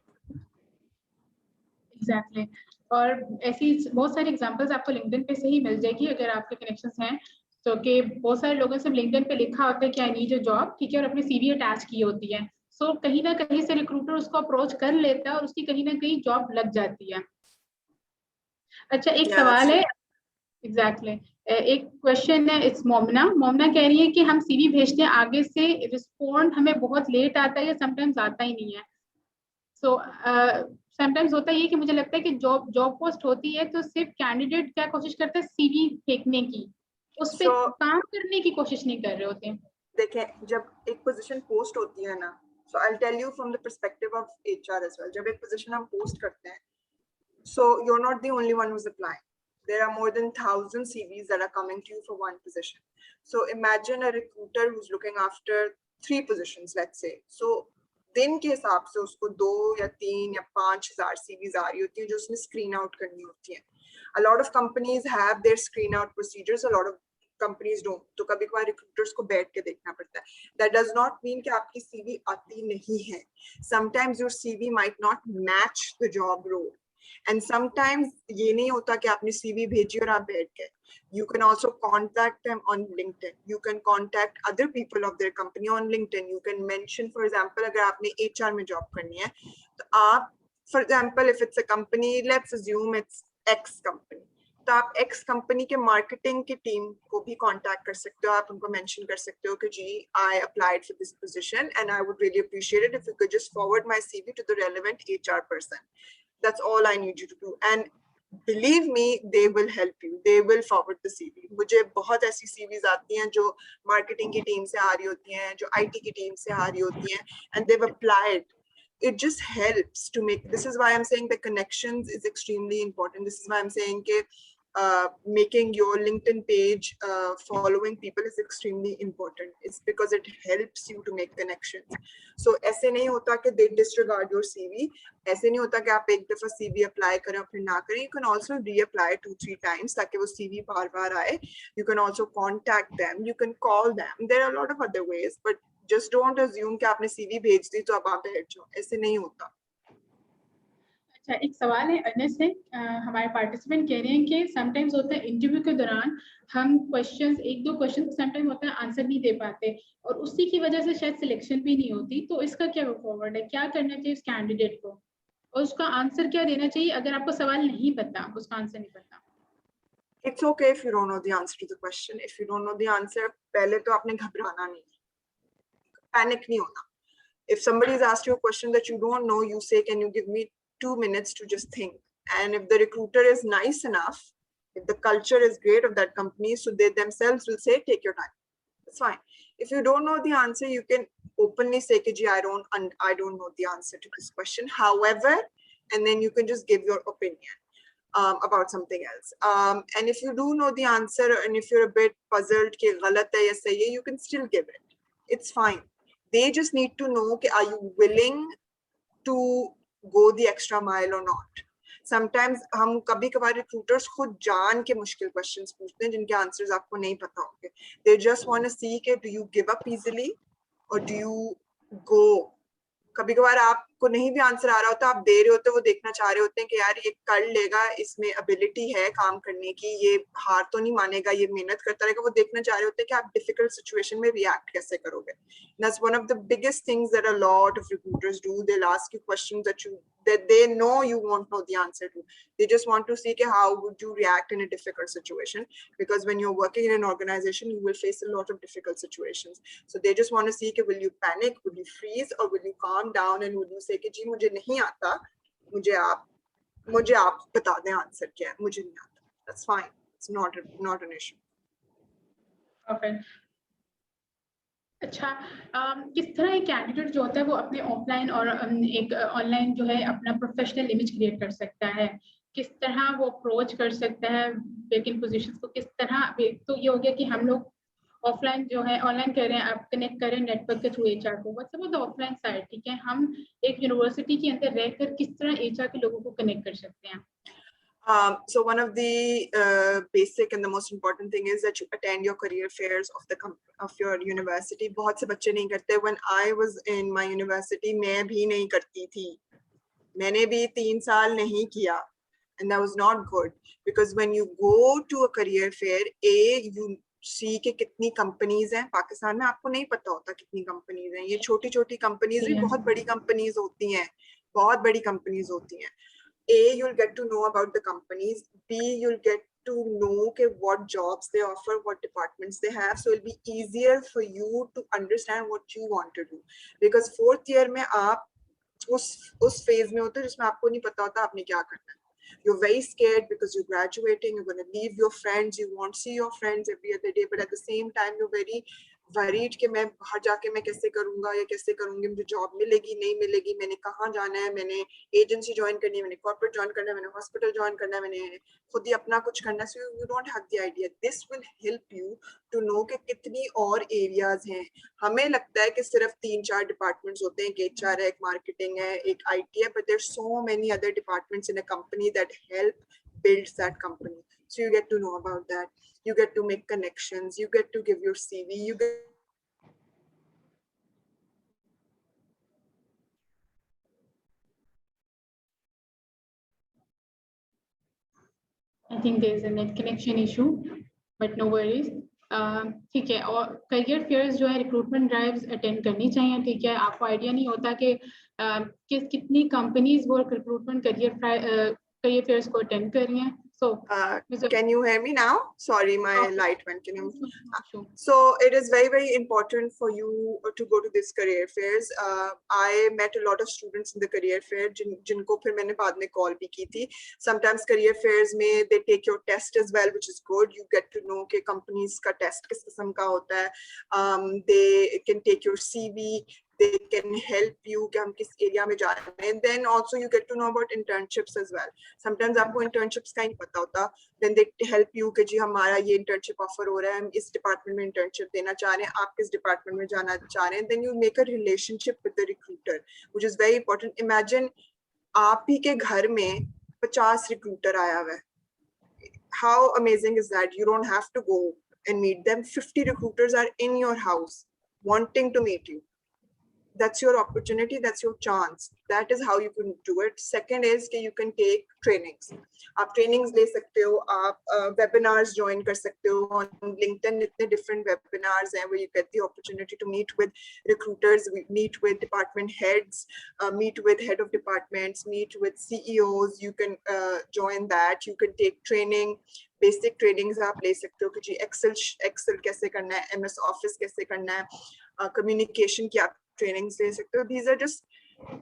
[SPEAKER 1] Exactly. और ऐसी बहुत सारी एग्जांपल्स आपको लिंक्डइन पे से ही मिल जाएगी अगर आपके कनेक्शंस हैं. तो कि बहुत सारे लोगों से लिंक्डइन पे लिखा होता है कि आई नीड अ जॉब, ठीक है, और अपनी सीवी अटैच की होती है. सो कहीं ना कहीं से रिक्रूटर उसको अप्रोच कर लेता है और उसकी कहीं ना कहीं जॉब लग जाती है. अच्छा, एक सवाल है. एग्जैक्टली. एक क्वेश्चन है, इट्स मोमना कह रही है कि हम सीवी भेजते हैं, आगे से रिस्पॉन्ड हमें बहुत लेट आता है या समटाइम्स आता ही नहीं है. सो समटाइम्स होता है कि मुझे लगता है कि जॉब पोस्ट होती है तो सिर्फ कैंडिडेट क्या कोशिश करते हैं सीवी फेंकने की, उस पे काम करने की कोशिश नहीं कर रहे होते.
[SPEAKER 2] देखें, जब एक पोजीशन पोस्ट होती है ना, so I'll tell you from the perspective of HR as well. जब एक पोजीशन हम पोस्ट करते हैं, so you're not the only one who's applying. There are more than 1,000 CVs that are coming to you for one position. So imagine a recruiter who's looking after 3 positions, let's say. So दिन के हिसाब से उसको 2 या 3 या 5,000 CVs आ रही होती हैं जो उसने स्क्रीन आउट करनी होती हैं. A lot of companies have their screen out procedures, a lot of companies don't. तो कभी कभार recruiters को बैठ के देखना पड़ता है. That does not mean कि आपकी CV आती नहीं है. Sometimes your CV might not match the job role. And sometimes ये नहीं होता कि आपने CV भेजी और आप बैठ गए. You can also contact them on LinkedIn. You can contact other people of their company on LinkedIn. You can mention, for example, अगर आपने HR में job करनी है, तो आप, for example, if it's a company, let's assume it's X company. तो आप X company के marketing की team को भी contact कर सकते हो. आप उनको mention कर सकते हो कि जी, I applied for this position and I would really appreciate it if you could just forward my CV to the relevant HR person. That's all I need you to do. And believe me, they will help you. They will forward the CV. मुझे बहुत ऐसी CVs आती हैं जो marketing की team से आ रही होती हैं, जो IT की team से आ रही होती हैं, and they've applied. It just helps to make. This is why I'm saying the connections is extremely important. This is why I'm saying that making your LinkedIn page, following people is extremely important. It's because it helps you to make connections. So ऐसे नहीं होता कि they disregard your CV. ऐसे नहीं होता कि आप एक दफा CV apply करें और फिर ना करें. You can also reapply 2-3 times ताकि वो CV बार-बार आए. You can also contact them. You can call them. There are a lot of other ways, but just don't assume कि आपने CV भेज दी तो अब आप बैठ जाओ. ऐसे नहीं होता.
[SPEAKER 1] अच्छा, एक सवाल है अनस से. हमारे पार्टिसिपेंट कह रहे हैं कि समटाइम्स होता है इंटरव्यू के दौरान हम क्वेश्चंस, 1-2 क्वेश्चन समटाइम होता है आंसर नहीं दे पाते और उसी की वजह से शायद सिलेक्शन भी नहीं होती. तो इसका क्या फॉरवर्ड है, क्या करना चाहिए उस कैंडिडेट को और उसका आंसर क्या देना चाहिए अगर आपको सवाल नहीं पता, उसका आंसर नहीं पता?
[SPEAKER 2] It's okay if you don't know the answer to the question. If you don't know the answer, पहले तो आपने घबराना नहीं, panic नहीं होना. If somebody has asked you a question that you don't know, you say, can you give me 2 minutes to just think? And if the recruiter is nice enough, if the culture is great of that company, so they themselves will say, take your time. That's fine. If you don't know the answer, you can openly say, I don't know the answer to this question. However, and then you can just give your opinion about something else. And if you do know the answer and if you're a bit puzzled कि गलत है या सही है, you can still give it. It's fine. They just need to know कि are you willing to go the extra mile or not. Sometimes हम कभी कभार recruiters खुद जान के मुश्किल questions पूछते हैं जिनके answers आपको नहीं पता होंगे. They just want to see कि do you give up easily or do you go. कभी कभार आपको नहीं भी आंसर आ रहा होता, आप दे रहे होते, वो देखना चाह रहे होते हैं कि यार ये कर लेगा, इसमें एबिलिटी है काम करने की, ये हार तो नहीं मानेगा, ये मेहनत करता रहेगा. वो देखना चाह रहे होते हैं कि आप डिफिकल्ट सिचुएशन में रिएक्ट कैसे करोगे. That's one of the biggest things that a lot of recruiters do. They'll ask you questions that they know you won't know the answer to. They just want to see how would you react in a difficult situation, because when you're working in an organization you will face a lot of difficult situations. So they just want to see will you panic, will you freeze, or will you calm down and will you say कि जी मुझे नहीं आता, मुझे आप बता दें answer क्या है, मुझे नहीं आता. That's fine. It's not an issue.
[SPEAKER 1] Perfect. अच्छा, किस तरह एक कैंडिडेट जो होता है वो अपने ऑफलाइन और एक ऑनलाइन जो है अपना प्रोफेशनल इमेज क्रिएट कर सकता है, किस तरह वो अप्रोच कर सकता है वेकेंट पोजीशंस को, किस तरह. तो ये हो गया कि हम लोग ऑफलाइन जो है ऑनलाइन कर रहे हैं, आप कनेक्ट कर रहे हैं नेटवर्क के थ्रू एचआर को. What's about the offline side, ठीक है, हम एक यूनिवर्सिटी के अंदर रहकर किस तरह एचआर के लोगों को कनेक्ट कर सकते हैं?
[SPEAKER 2] So one of the basic and the most important thing is that you attend your career fairs of your university. बहुत से बच्चे नहीं करते. When I was in my university, मैं भी नहीं करती थी. मैंने भी 3 साल नहीं किया, and that was not good, because when you go to a career fair, you see कि कितनी कंपनीज हैं. पाकिस्तान में आपको नहीं पता होता कितनी कंपनीज हैं. ये छोटी छोटी कंपनीज भी बहुत बड़ी कंपनीज होती हैं, बहुत बड़ी कंपनीज होती हैं. You'll get to know about the companies. B, you'll get to know what jobs they offer, what departments they have. So it'll be easier for you to understand what you want to do. Because 4th year में आप उस phase में होते हो जिसमें आपको नहीं पता होता आपने क्या करना है. You're very scared because you're graduating, you're going to leave your friends, you won't see your friends every other day, but at the same time you're very worried कि मैं बाहर जाके मैं कैसे करूंगा या कैसे करूंगी, मुझे जॉब मिलेगी नहीं मिलेगी, मैंने कहाँ जाना है, मैंने एजेंसी ज्वाइन करनी है, मैंने कॉर्पोरेट ज्वाइन करना है, मैंने हॉस्पिटल ज्वाइन करना है, मैंने खुद ही अपना कुछ करना है. So you don't have the idea. This will help you to know कि कितनी और एरियाज हैं. हमें लगता है कि सिर्फ 3-4 डिपार्टमेंट्स होते हैं, एक एचआर है, एक मार्केटिंग है, एक आईटी है, but there are so many other departments in a company that help build that company. So you get to know about that. You get to make connections. You get to give your CV. You get
[SPEAKER 1] I think there is a net connection issue, but no worries. ठीक है. और career fears जो है recruitment drives attend करनी चाहिए. ठीक है, आपको आइडिया नहीं होता कि कितनी कंपनीज वो रिक्रूटमेंट करियर फेयर्स को अटेंड कर रही हैं. So
[SPEAKER 2] can you hear me now? Sorry, my light went. Can you? So it is very, very important for you to go to these career fairs. I met a lot of students in the career fair जिनको फिर मैंने बाद में call भी की थी. Sometimes career fairs में they take your test as well, which is good. You get to know कि companies का test किस किस्म का होता है. They can take your CV. They can help you कि हम किस area में जा रहे हैं. Then also you get to know about internships as well. Sometimes आपको internships का ही पता होता. Then they help you कि जी हमारा ये internship offer हो रहा है, हम इस department में internship देना चाह रहे हैं, आप किस department में जाना चाह रहे हैं. Then you make a relationship with the recruiter, which is very important. Imagine आप ही के घर में 50 recruiter आया हुआ है. How amazing is that? You don't have to go and meet them. 50 recruiters are in your house wanting to meet you. That's your opportunity, that's your chance. That is how you can do it. Second is कि you can take trainings. आप trainings ले सकते हो, आप webinars join कर सकते हो. On LinkedIn इतने different webinars हैं where you get the opportunity to meet with recruiters, meet with department heads, meet with head of departments, meet with CEOs. You can join that. You can take training. Basic trainings आप ले सकते हो कि जी Excel कैसे करना है, MS Office कैसे करना है, communication की आप trainings ले सकते हो. These are just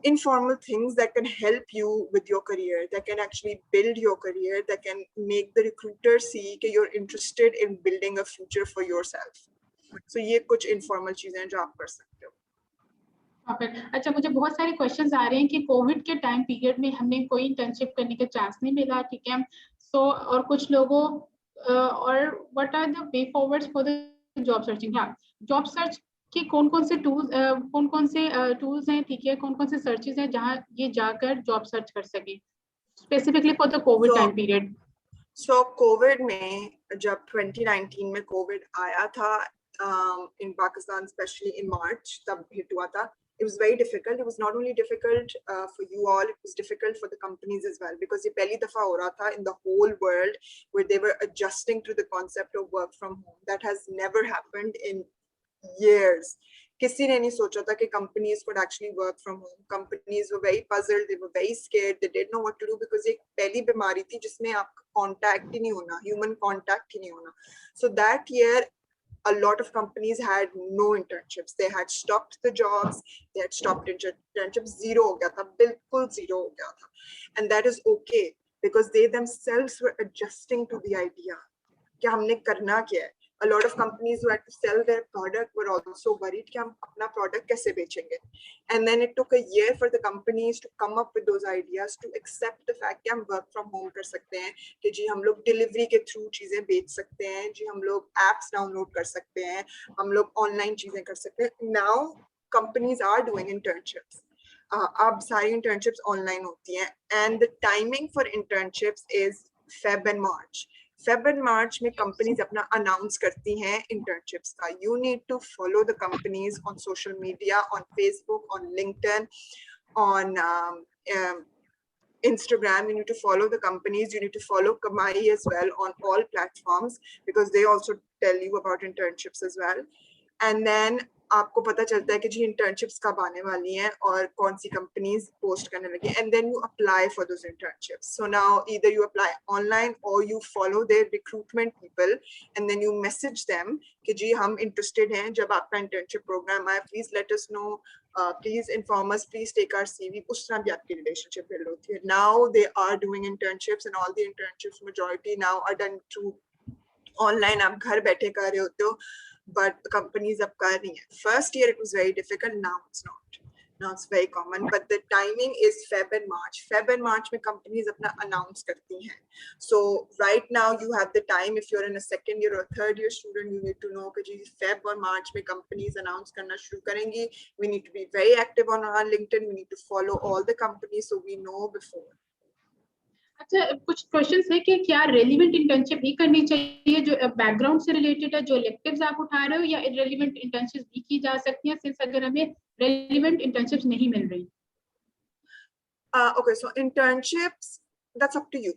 [SPEAKER 2] informal things that can help you with your career, that can actually build your career, that can make the recruiter see that you're interested in building a future for yourself. So ये कुछ informal चीजें हैं जो आप कर सकते हो.
[SPEAKER 1] Perfect. अच्छा, मुझे बहुत सारे क्वेश्चंस आ रहे हैं कि कोविड के टाइम पीरियड में हमें कोई इंटर्नशिप करने का चांस नहीं मिला, ठीक है। सो और कुछ लोगों और what are the way forwards for the job searching. हाँ, जॉब सर्च के कौन कौन से टूल्स हैं, ठीक है, कौन कौन से सर्चेज हैं जहाँ ये जाकर जॉब सर्च कर सके, specifically for the Covid
[SPEAKER 2] So
[SPEAKER 1] time period.
[SPEAKER 2] Covid में जब 2019 में कोविड आया था इन पाकिस्तान, स्पेशली इन मार्च, तब हिट हुआ था. It was very difficult. It was not only difficult for you all, it was difficult for the companies as well, because ये पहली दफा हो रहा था in the whole world where they were adjusting to the concept of work from home. That has never happened in years. किसी ने नहीं सोचा था कि companies could actually work from home. Companies were very puzzled, they were very scared, they didn't know what to do, because एक पहली बीमारी थी जिसमें आपका contact ही नहीं होना, human contact ही नहीं होना. So that year a lot of companies had no internships. They had stopped the jobs, they had stopped internships. Zero हो गया था, बिल्कुल zero हो गया था. And that is okay, because they themselves were adjusting to the idea कि हमने करना क्या है. A lot of companies who had to sell their product were also worried कि हम अपना product कैसे बेचेंगे. And then it took a year for the companies to come up with those ideas, to accept the fact कि हम work from home कर सकते हैं, कि जी हम लोग delivery के through चीजें बेच सकते हैं, जी हम लोग apps download कर सकते हैं, हम लोग online चीजें कर सकते हैं. Now companies are doing internships. अब सारी internships online होती हैं, and the timing for internships is Feb and March. Feb and March में companies अपना announce करती हैं internships का. You need to follow the companies on social media, on Facebook, on LinkedIn, on Instagram. You need to follow the companies. You need to follow Kamai as well on all platforms, because they also tell you about internships as well. And then आपको पता चलता है कि जी internships कब आने वाली हैं और कौन सी companies post करने लगी. And then you apply for those internships. So now either you apply online or you follow their recruitment people and then you message them कि जी हम interested हैं, जब आपका internship program आए please let us know, please inform us, please take our CV. उस तरह भी आपकी relationship build होती है. Now they are doing internships, and all the internships majority now are done through online. आप घर बैठे कर रहे होते हो, but the companies अब कर रही हैं. First year it was very difficult, now it's not. Now it's very common, but the timing is Feb and March. Feb and March में companies अपना announce करती हैं. So right now you have the time. If you're in a second year or third year student, you need to know कि जी Feb और March में companies announce करना शुरू करेंगी. We need to be very active on our LinkedIn. We need to follow all the companies so we know before.
[SPEAKER 1] अच्छा, कुछ questions है कि क्या रेलिवेंट इंटर्नशिप ही करनी चाहिए जो बैकग्राउंड से रिलेटेड है, जो इलेक्टिव्स आप उठा रहे हो, या इररिलेवेंट इंटर्नशिप्स भी की जा सकती हैं सिंस अगर हमें रेलिवेंट इंटर्नशिप्स नहीं मिल रही?
[SPEAKER 2] Okay, so internships, that's up to you.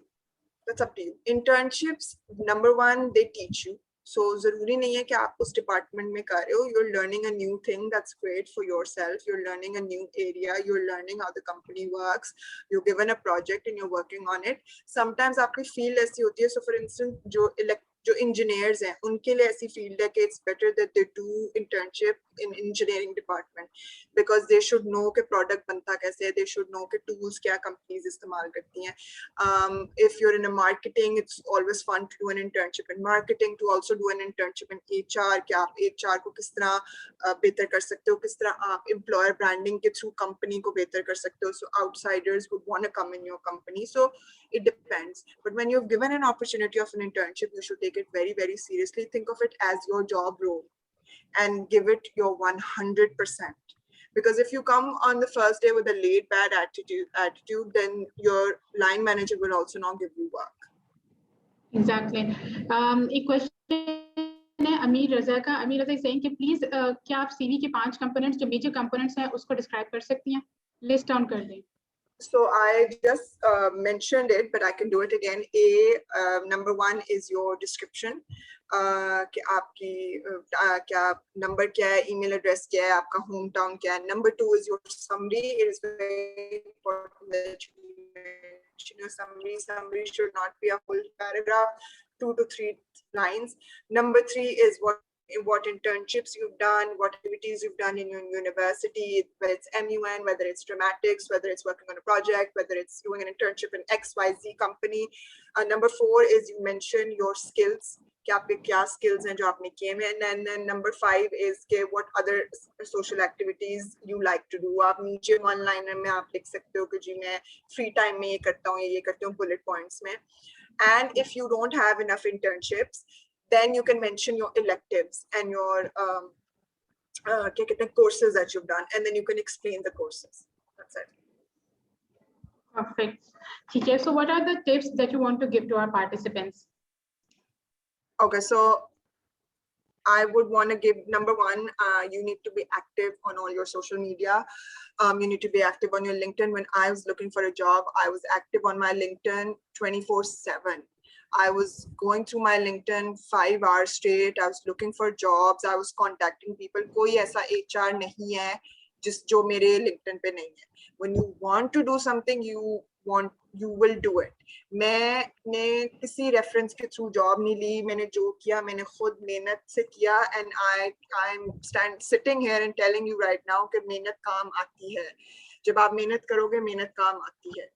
[SPEAKER 2] That's up to you. Internships, number one, they teach you. So ज़रूरी नहीं है कि आप उस department में कर रहे हो. You're learning a new thing. That's great for yourself. You're learning a new area. You're learning how the company works. You're given a project and you're working on it. Sometimes आपकी field ऐसी होती है. So for instance, जो engineers हैं, उनके लिए ऐसी field है कि it's better that they do internship in engineering department, because they should know कि product बनता कैसे है. They should know कि tools क्या companies इस्तेमाल करती हैं. If you're in a marketing, it's always fun to do an internship in marketing, to also do an internship in HR. कि आप HR को किस तरह बेहतर कर सकते हो, किस तरह आप employer branding के through company को बेहतर कर सकते हो. So outsiders would want to come in your company. So it depends. But when you've given an opportunity of an internship, you should take it very, very seriously. Think of it as your job role and give it your 100%. Because if you come on the first day with a laid back attitude, then your line manager will also not give you work.
[SPEAKER 1] Exactly. एक question है अमीर रजा का. अमीर रजा saying कि please क्या आप CV के 5 components जो मेजर कंपोनेंट्स हैं उसको डिस्क्राइब कर सकती हैं, लिस्ट डाउन कर दें.
[SPEAKER 2] So I just mentioned it, but I can do it again. Number one is your description. कि आपकी क्या number क्या है, email address क्या है, आपका hometown क्या है. Number two is your summary. It is very important that you mention your summary. Summary should not be a full paragraph, 2 to 3 lines. Number three is what internships you've done, what activities you've done in your university, whether it's MUN, whether it's dramatics, whether it's working on a project, whether it's doing an internship in XYZ company. Number four is you mention your skills. कि आपके क्या skills हैं जो आपने किए हैं, and then number 5 is कि what other social activities you like to do. आप नीचे one liner में आप लिख सकते हो कि जी मैं free time में ये करता हूँ, ये करता हूँ bullet points में. And if you don't have enough internships, then you can mention your electives and your courses that you've done, and then you can explain the courses. That's it.
[SPEAKER 1] Perfect. Okay, so what are the tips that you want to give to our participants?
[SPEAKER 2] Okay, so I would want to give number 1, you need to be active on all your social media. You need to be active on your LinkedIn. When I was looking for a job, I was active on my LinkedIn 24/7. I was going through my LinkedIn 5 hours straight. I was looking for jobs. I was contacting people. कोई ऐसा HR नहीं है जो मेरे LinkedIn पे नहीं है. When you want to do something, you will do it. मैंने किसी रेफरेंस के थ्रू जॉब नहीं ली. मैंने जो किया मैंने खुद मेहनत से किया, and I'm sitting here and telling you right now कि मेहनत काम आती है. जब आप मेहनत करोगे मेहनत काम आती है.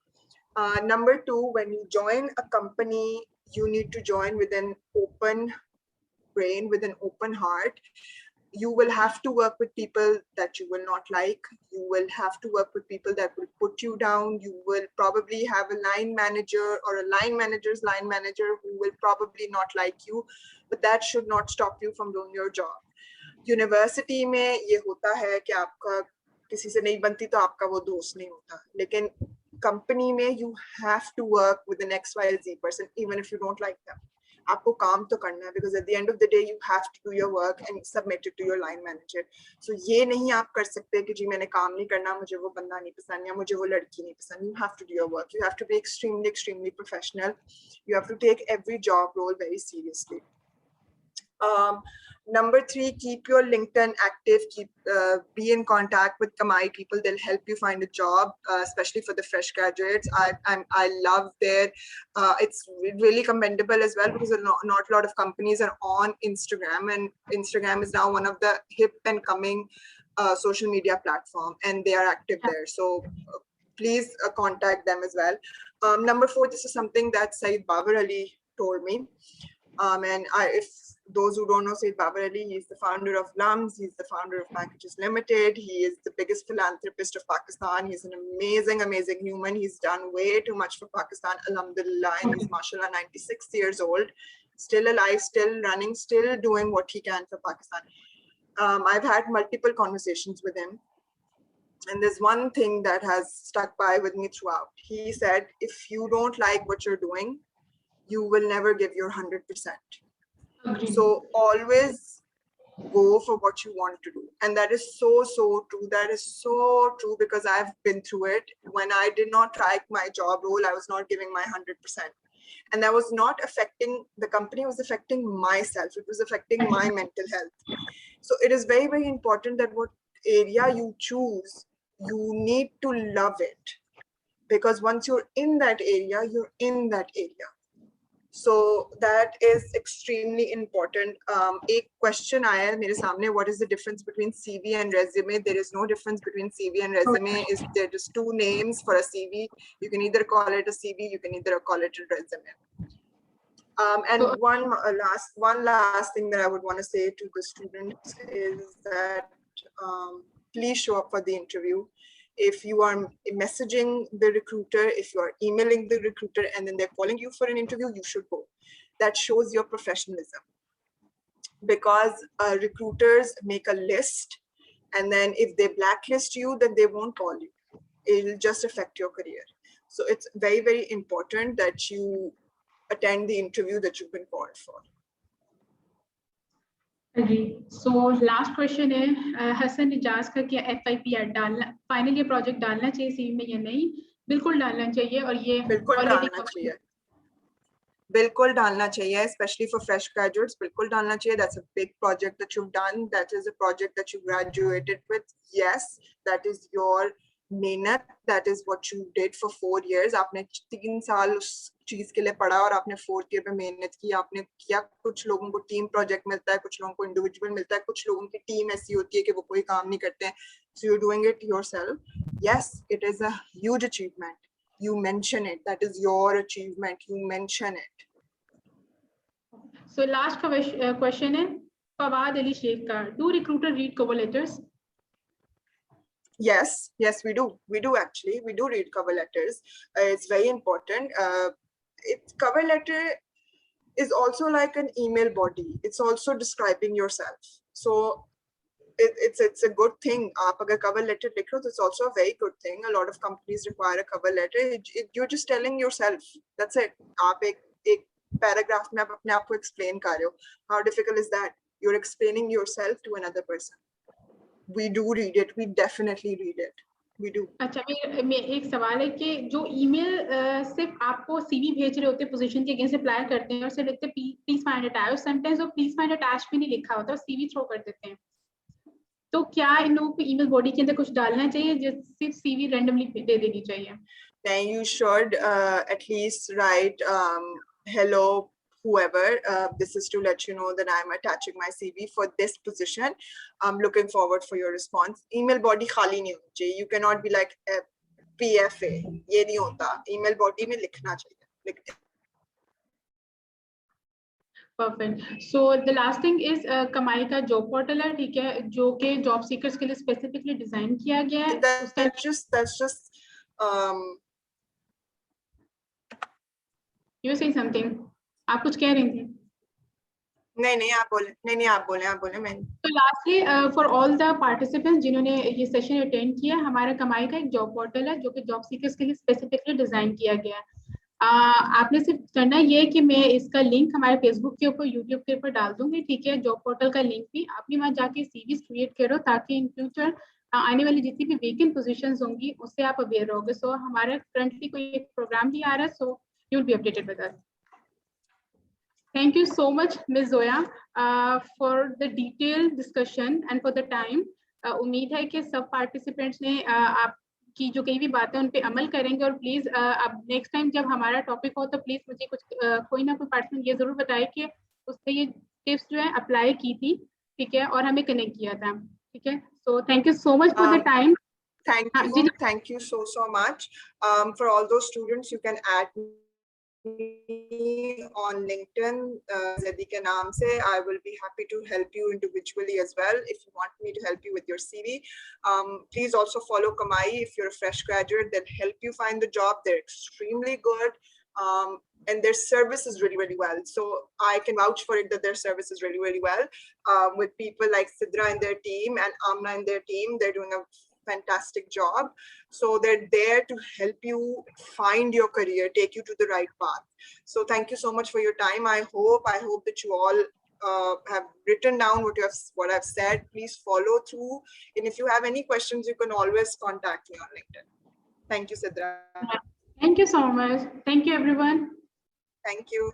[SPEAKER 2] Number 2, when you join a company, you need to join with an open brain, with an open heart. You will have to work with people that you will not like. You will have to work with people that will put you down. You will probably have a line manager or a line manager's line manager who will probably not like you, but that should not stop you from doing your job. University में ये होता है कि आपका किसी से नहीं बनती तो आपका वो दोस्त नहीं होता, लेकिन company में you have to work with the XYZ person even if you don't like them. आपको काम तो करना है, because at the end of the day you have to do your work and submit it to your line manager. So ये नहीं आप कर सकते कि जी मैंने काम नहीं करना, मुझे वो बंदा नहीं पसंद या मुझे वो लड़की नहीं पसंद. You have to do your work. You have to be extremely professional. You have to take every job role very seriously. Number 3, keep your LinkedIn active. Be in contact with Kamai people. They'll help you find a job, especially for the fresh graduates. I love their. It's really commendable as well because not a lot of companies are on Instagram, and Instagram is now one of the hip and coming social media platform, and they are active there. So please contact them as well. Number 4, this is something that Saeed Babar Ali told me. And if those who don't know Saeed Babar Ali, he's the founder of LUMS, he's the founder of Packages Limited, he is the biggest philanthropist of Pakistan, he's an amazing human, he's done way too much for Pakistan, alhamdulillah, and he's mashallah 96 years old, still alive, still running, still doing what he can for Pakistan. I've had multiple conversations with him, and there's one thing that has stuck by with me throughout. He said, if you don't like what you're doing, you will never give your 100%. So always go for what you want to do. And that is so true. That is so true because I've been through it. When I did not like my job role, I was not giving my 100%. And that was not affecting the company, it was affecting myself. It was affecting my mental health. So it is very important that what area you choose, you need to love it. Because once you're in that area, you're in that area. So that is extremely important. एक question आया है मेरे सामने, what is the difference between CV and resume? There is no difference between CV and resume. There is 2 names for a CV. You can either call it a CV, you can either call it a resume. And one last thing that I would want to say to the students is that please show up for the interview. If you are messaging the recruiter, if you are emailing the recruiter and then they're calling you for an interview, you should go. That shows your professionalism. Because recruiters make a list, and then if they blacklist you, then they won't call you. It'll just affect your career. So it's very important that you attend the interview that you've been called for.
[SPEAKER 1] So last question है हसन इजाज का क्या FIP add डालना final ये project डालना चाहिए CV में या नहीं? बिल्कुल डालना चाहिए और ये
[SPEAKER 2] बिल्कुल डालना चाहिए, especially for fresh graduates. बिल्कुल डालना चाहिए. That's a big project that you've done. That is a project that you graduated with. Yes, that is your मेहनत. That is what you did for 4 years. आपने 3 साल उस चीज के लिए पढ़ा और आपने 4th year पे मेहनत की. आपने किया. कुछ लोगों को टीम प्रोजेक्ट मिलता है, कुछ लोगों को इंडिविजुअल मिलता है, कुछ लोगों की टीम ऐसी होती है कि वो कोई काम नहीं करते हैं. So you're doing it yourself. Yes, it is a huge achievement. You mention it. That is your achievement. You mention it.
[SPEAKER 1] So last question है Fawad Ali Sheikh का. Do recruiter read cover letters?
[SPEAKER 2] Yes, yes, we do. We do actually. We do read cover letters. It's very important. Cover letter is also like an email body. It's also describing yourself. So it's a good thing. आप अगर cover letter लिख रहे हो, it's also a very good thing. A lot of companies require a cover letter. You're just telling yourself. That's it. आप एक paragraph में आप अपने आप को explain कर रहे हो. How difficult is that? You're explaining yourself to another person. We do read it. We definitely read it. We do.
[SPEAKER 1] अच्छा मैं एक सवाल है कि जो ईमेल सिर्फ आपको सीवी भेज रहे होते हैं पोजीशन के अगेंस्ट अप्लाई करते हैं और सिर्फ लिखते हैं प्लीज फाइंड अटैच, समटाइम्स वो प्लीज फाइंड अटैच भी नहीं लिखा होता, सीवी थ्रो कर देते हैं. तो क्या इन लोगों को ईमेल बॉडी के अंदर कुछ डालना चाहिए या सिर्फ सीवी रैंडमली दे देनी चाहिए?
[SPEAKER 2] Then you should at least write hello whoever, this is to let you know that I'm attaching my CV for this position. I'm looking forward for your response. Email body khali nahi honi chahiye. You cannot be like PFA. Ye nahi hota. Email body mein likhna chahiye.
[SPEAKER 1] Perfect. So the last thing is कमाई का job portal है, ठीक है, जो कि job seekers के लिए specifically design किया गया है.
[SPEAKER 2] That's just
[SPEAKER 1] You were saying something. आप कुछ कह रही थी?
[SPEAKER 2] नहीं आप बोले मैं.
[SPEAKER 1] So lastly, for all the participants जिन्होंने ये सेशन अटेंड किया, हमारा कमाई का एक जॉब पोर्टल है जो कि जॉब सीकर्स के लिए स्पेसिफिकली डिजाइन किया गया है. आपने सिर्फ करना ये है कि मैं इसका लिंक हमारे फेसबुक के ऊपर, यूट्यूब के ऊपर डाल दूंगी, ठीक है. जॉब पोर्टल का लिंक भी आपने वहां जाके सीवीज क्रिएट करो ताकि इन फ्यूचर आने वाली जितनी भी वेकेंट पोजीशंस होंगी उससे आप अवेयर रहोगे. सो हमारा करंटली कोई एक प्रोग्राम भी आ रहा है, so you will be updated with us. Thank you so much, Ms. Zoya, for the detailed discussion and for the time. उम्मीद है कि सब पार्टिसिपेंट्स ने आपकी जो कई भी बातें उन पे अमल करेंगे. और प्लीज अब नेक्स्ट टाइम जब हमारा टॉपिक हो तो प्लीज मुझे कुछ कोई ना कोई पार्टिसिपेंट ये जरूर बताए कि उसने ये टिप्स जो है अप्लाई की थी, ठीक है, और हमें कनेक्ट किया था, ठीक है. So thank you so much for the time.
[SPEAKER 2] Thank you so much. For all those students, you can add me on LinkedIn, Zedi ke naam se. I will be happy to help you individually as well if you want me to help you with your CV. Please also follow Kamai if you're a fresh graduate. They'll help you find the job. They're extremely good, and their service is really well. So I can vouch for it that their service is really well. With people like Sidra and their team and Amna and their team, they're doing a fantastic job. So they're there to help you find your career, take you to the right path. So thank you so much for your time. I hope that you all have written down what I've said. Please follow through, and if you have any questions, you can always contact me on LinkedIn. Thank you, Sidra.
[SPEAKER 1] Thank you so much. Thank you, everyone.
[SPEAKER 2] Thank you.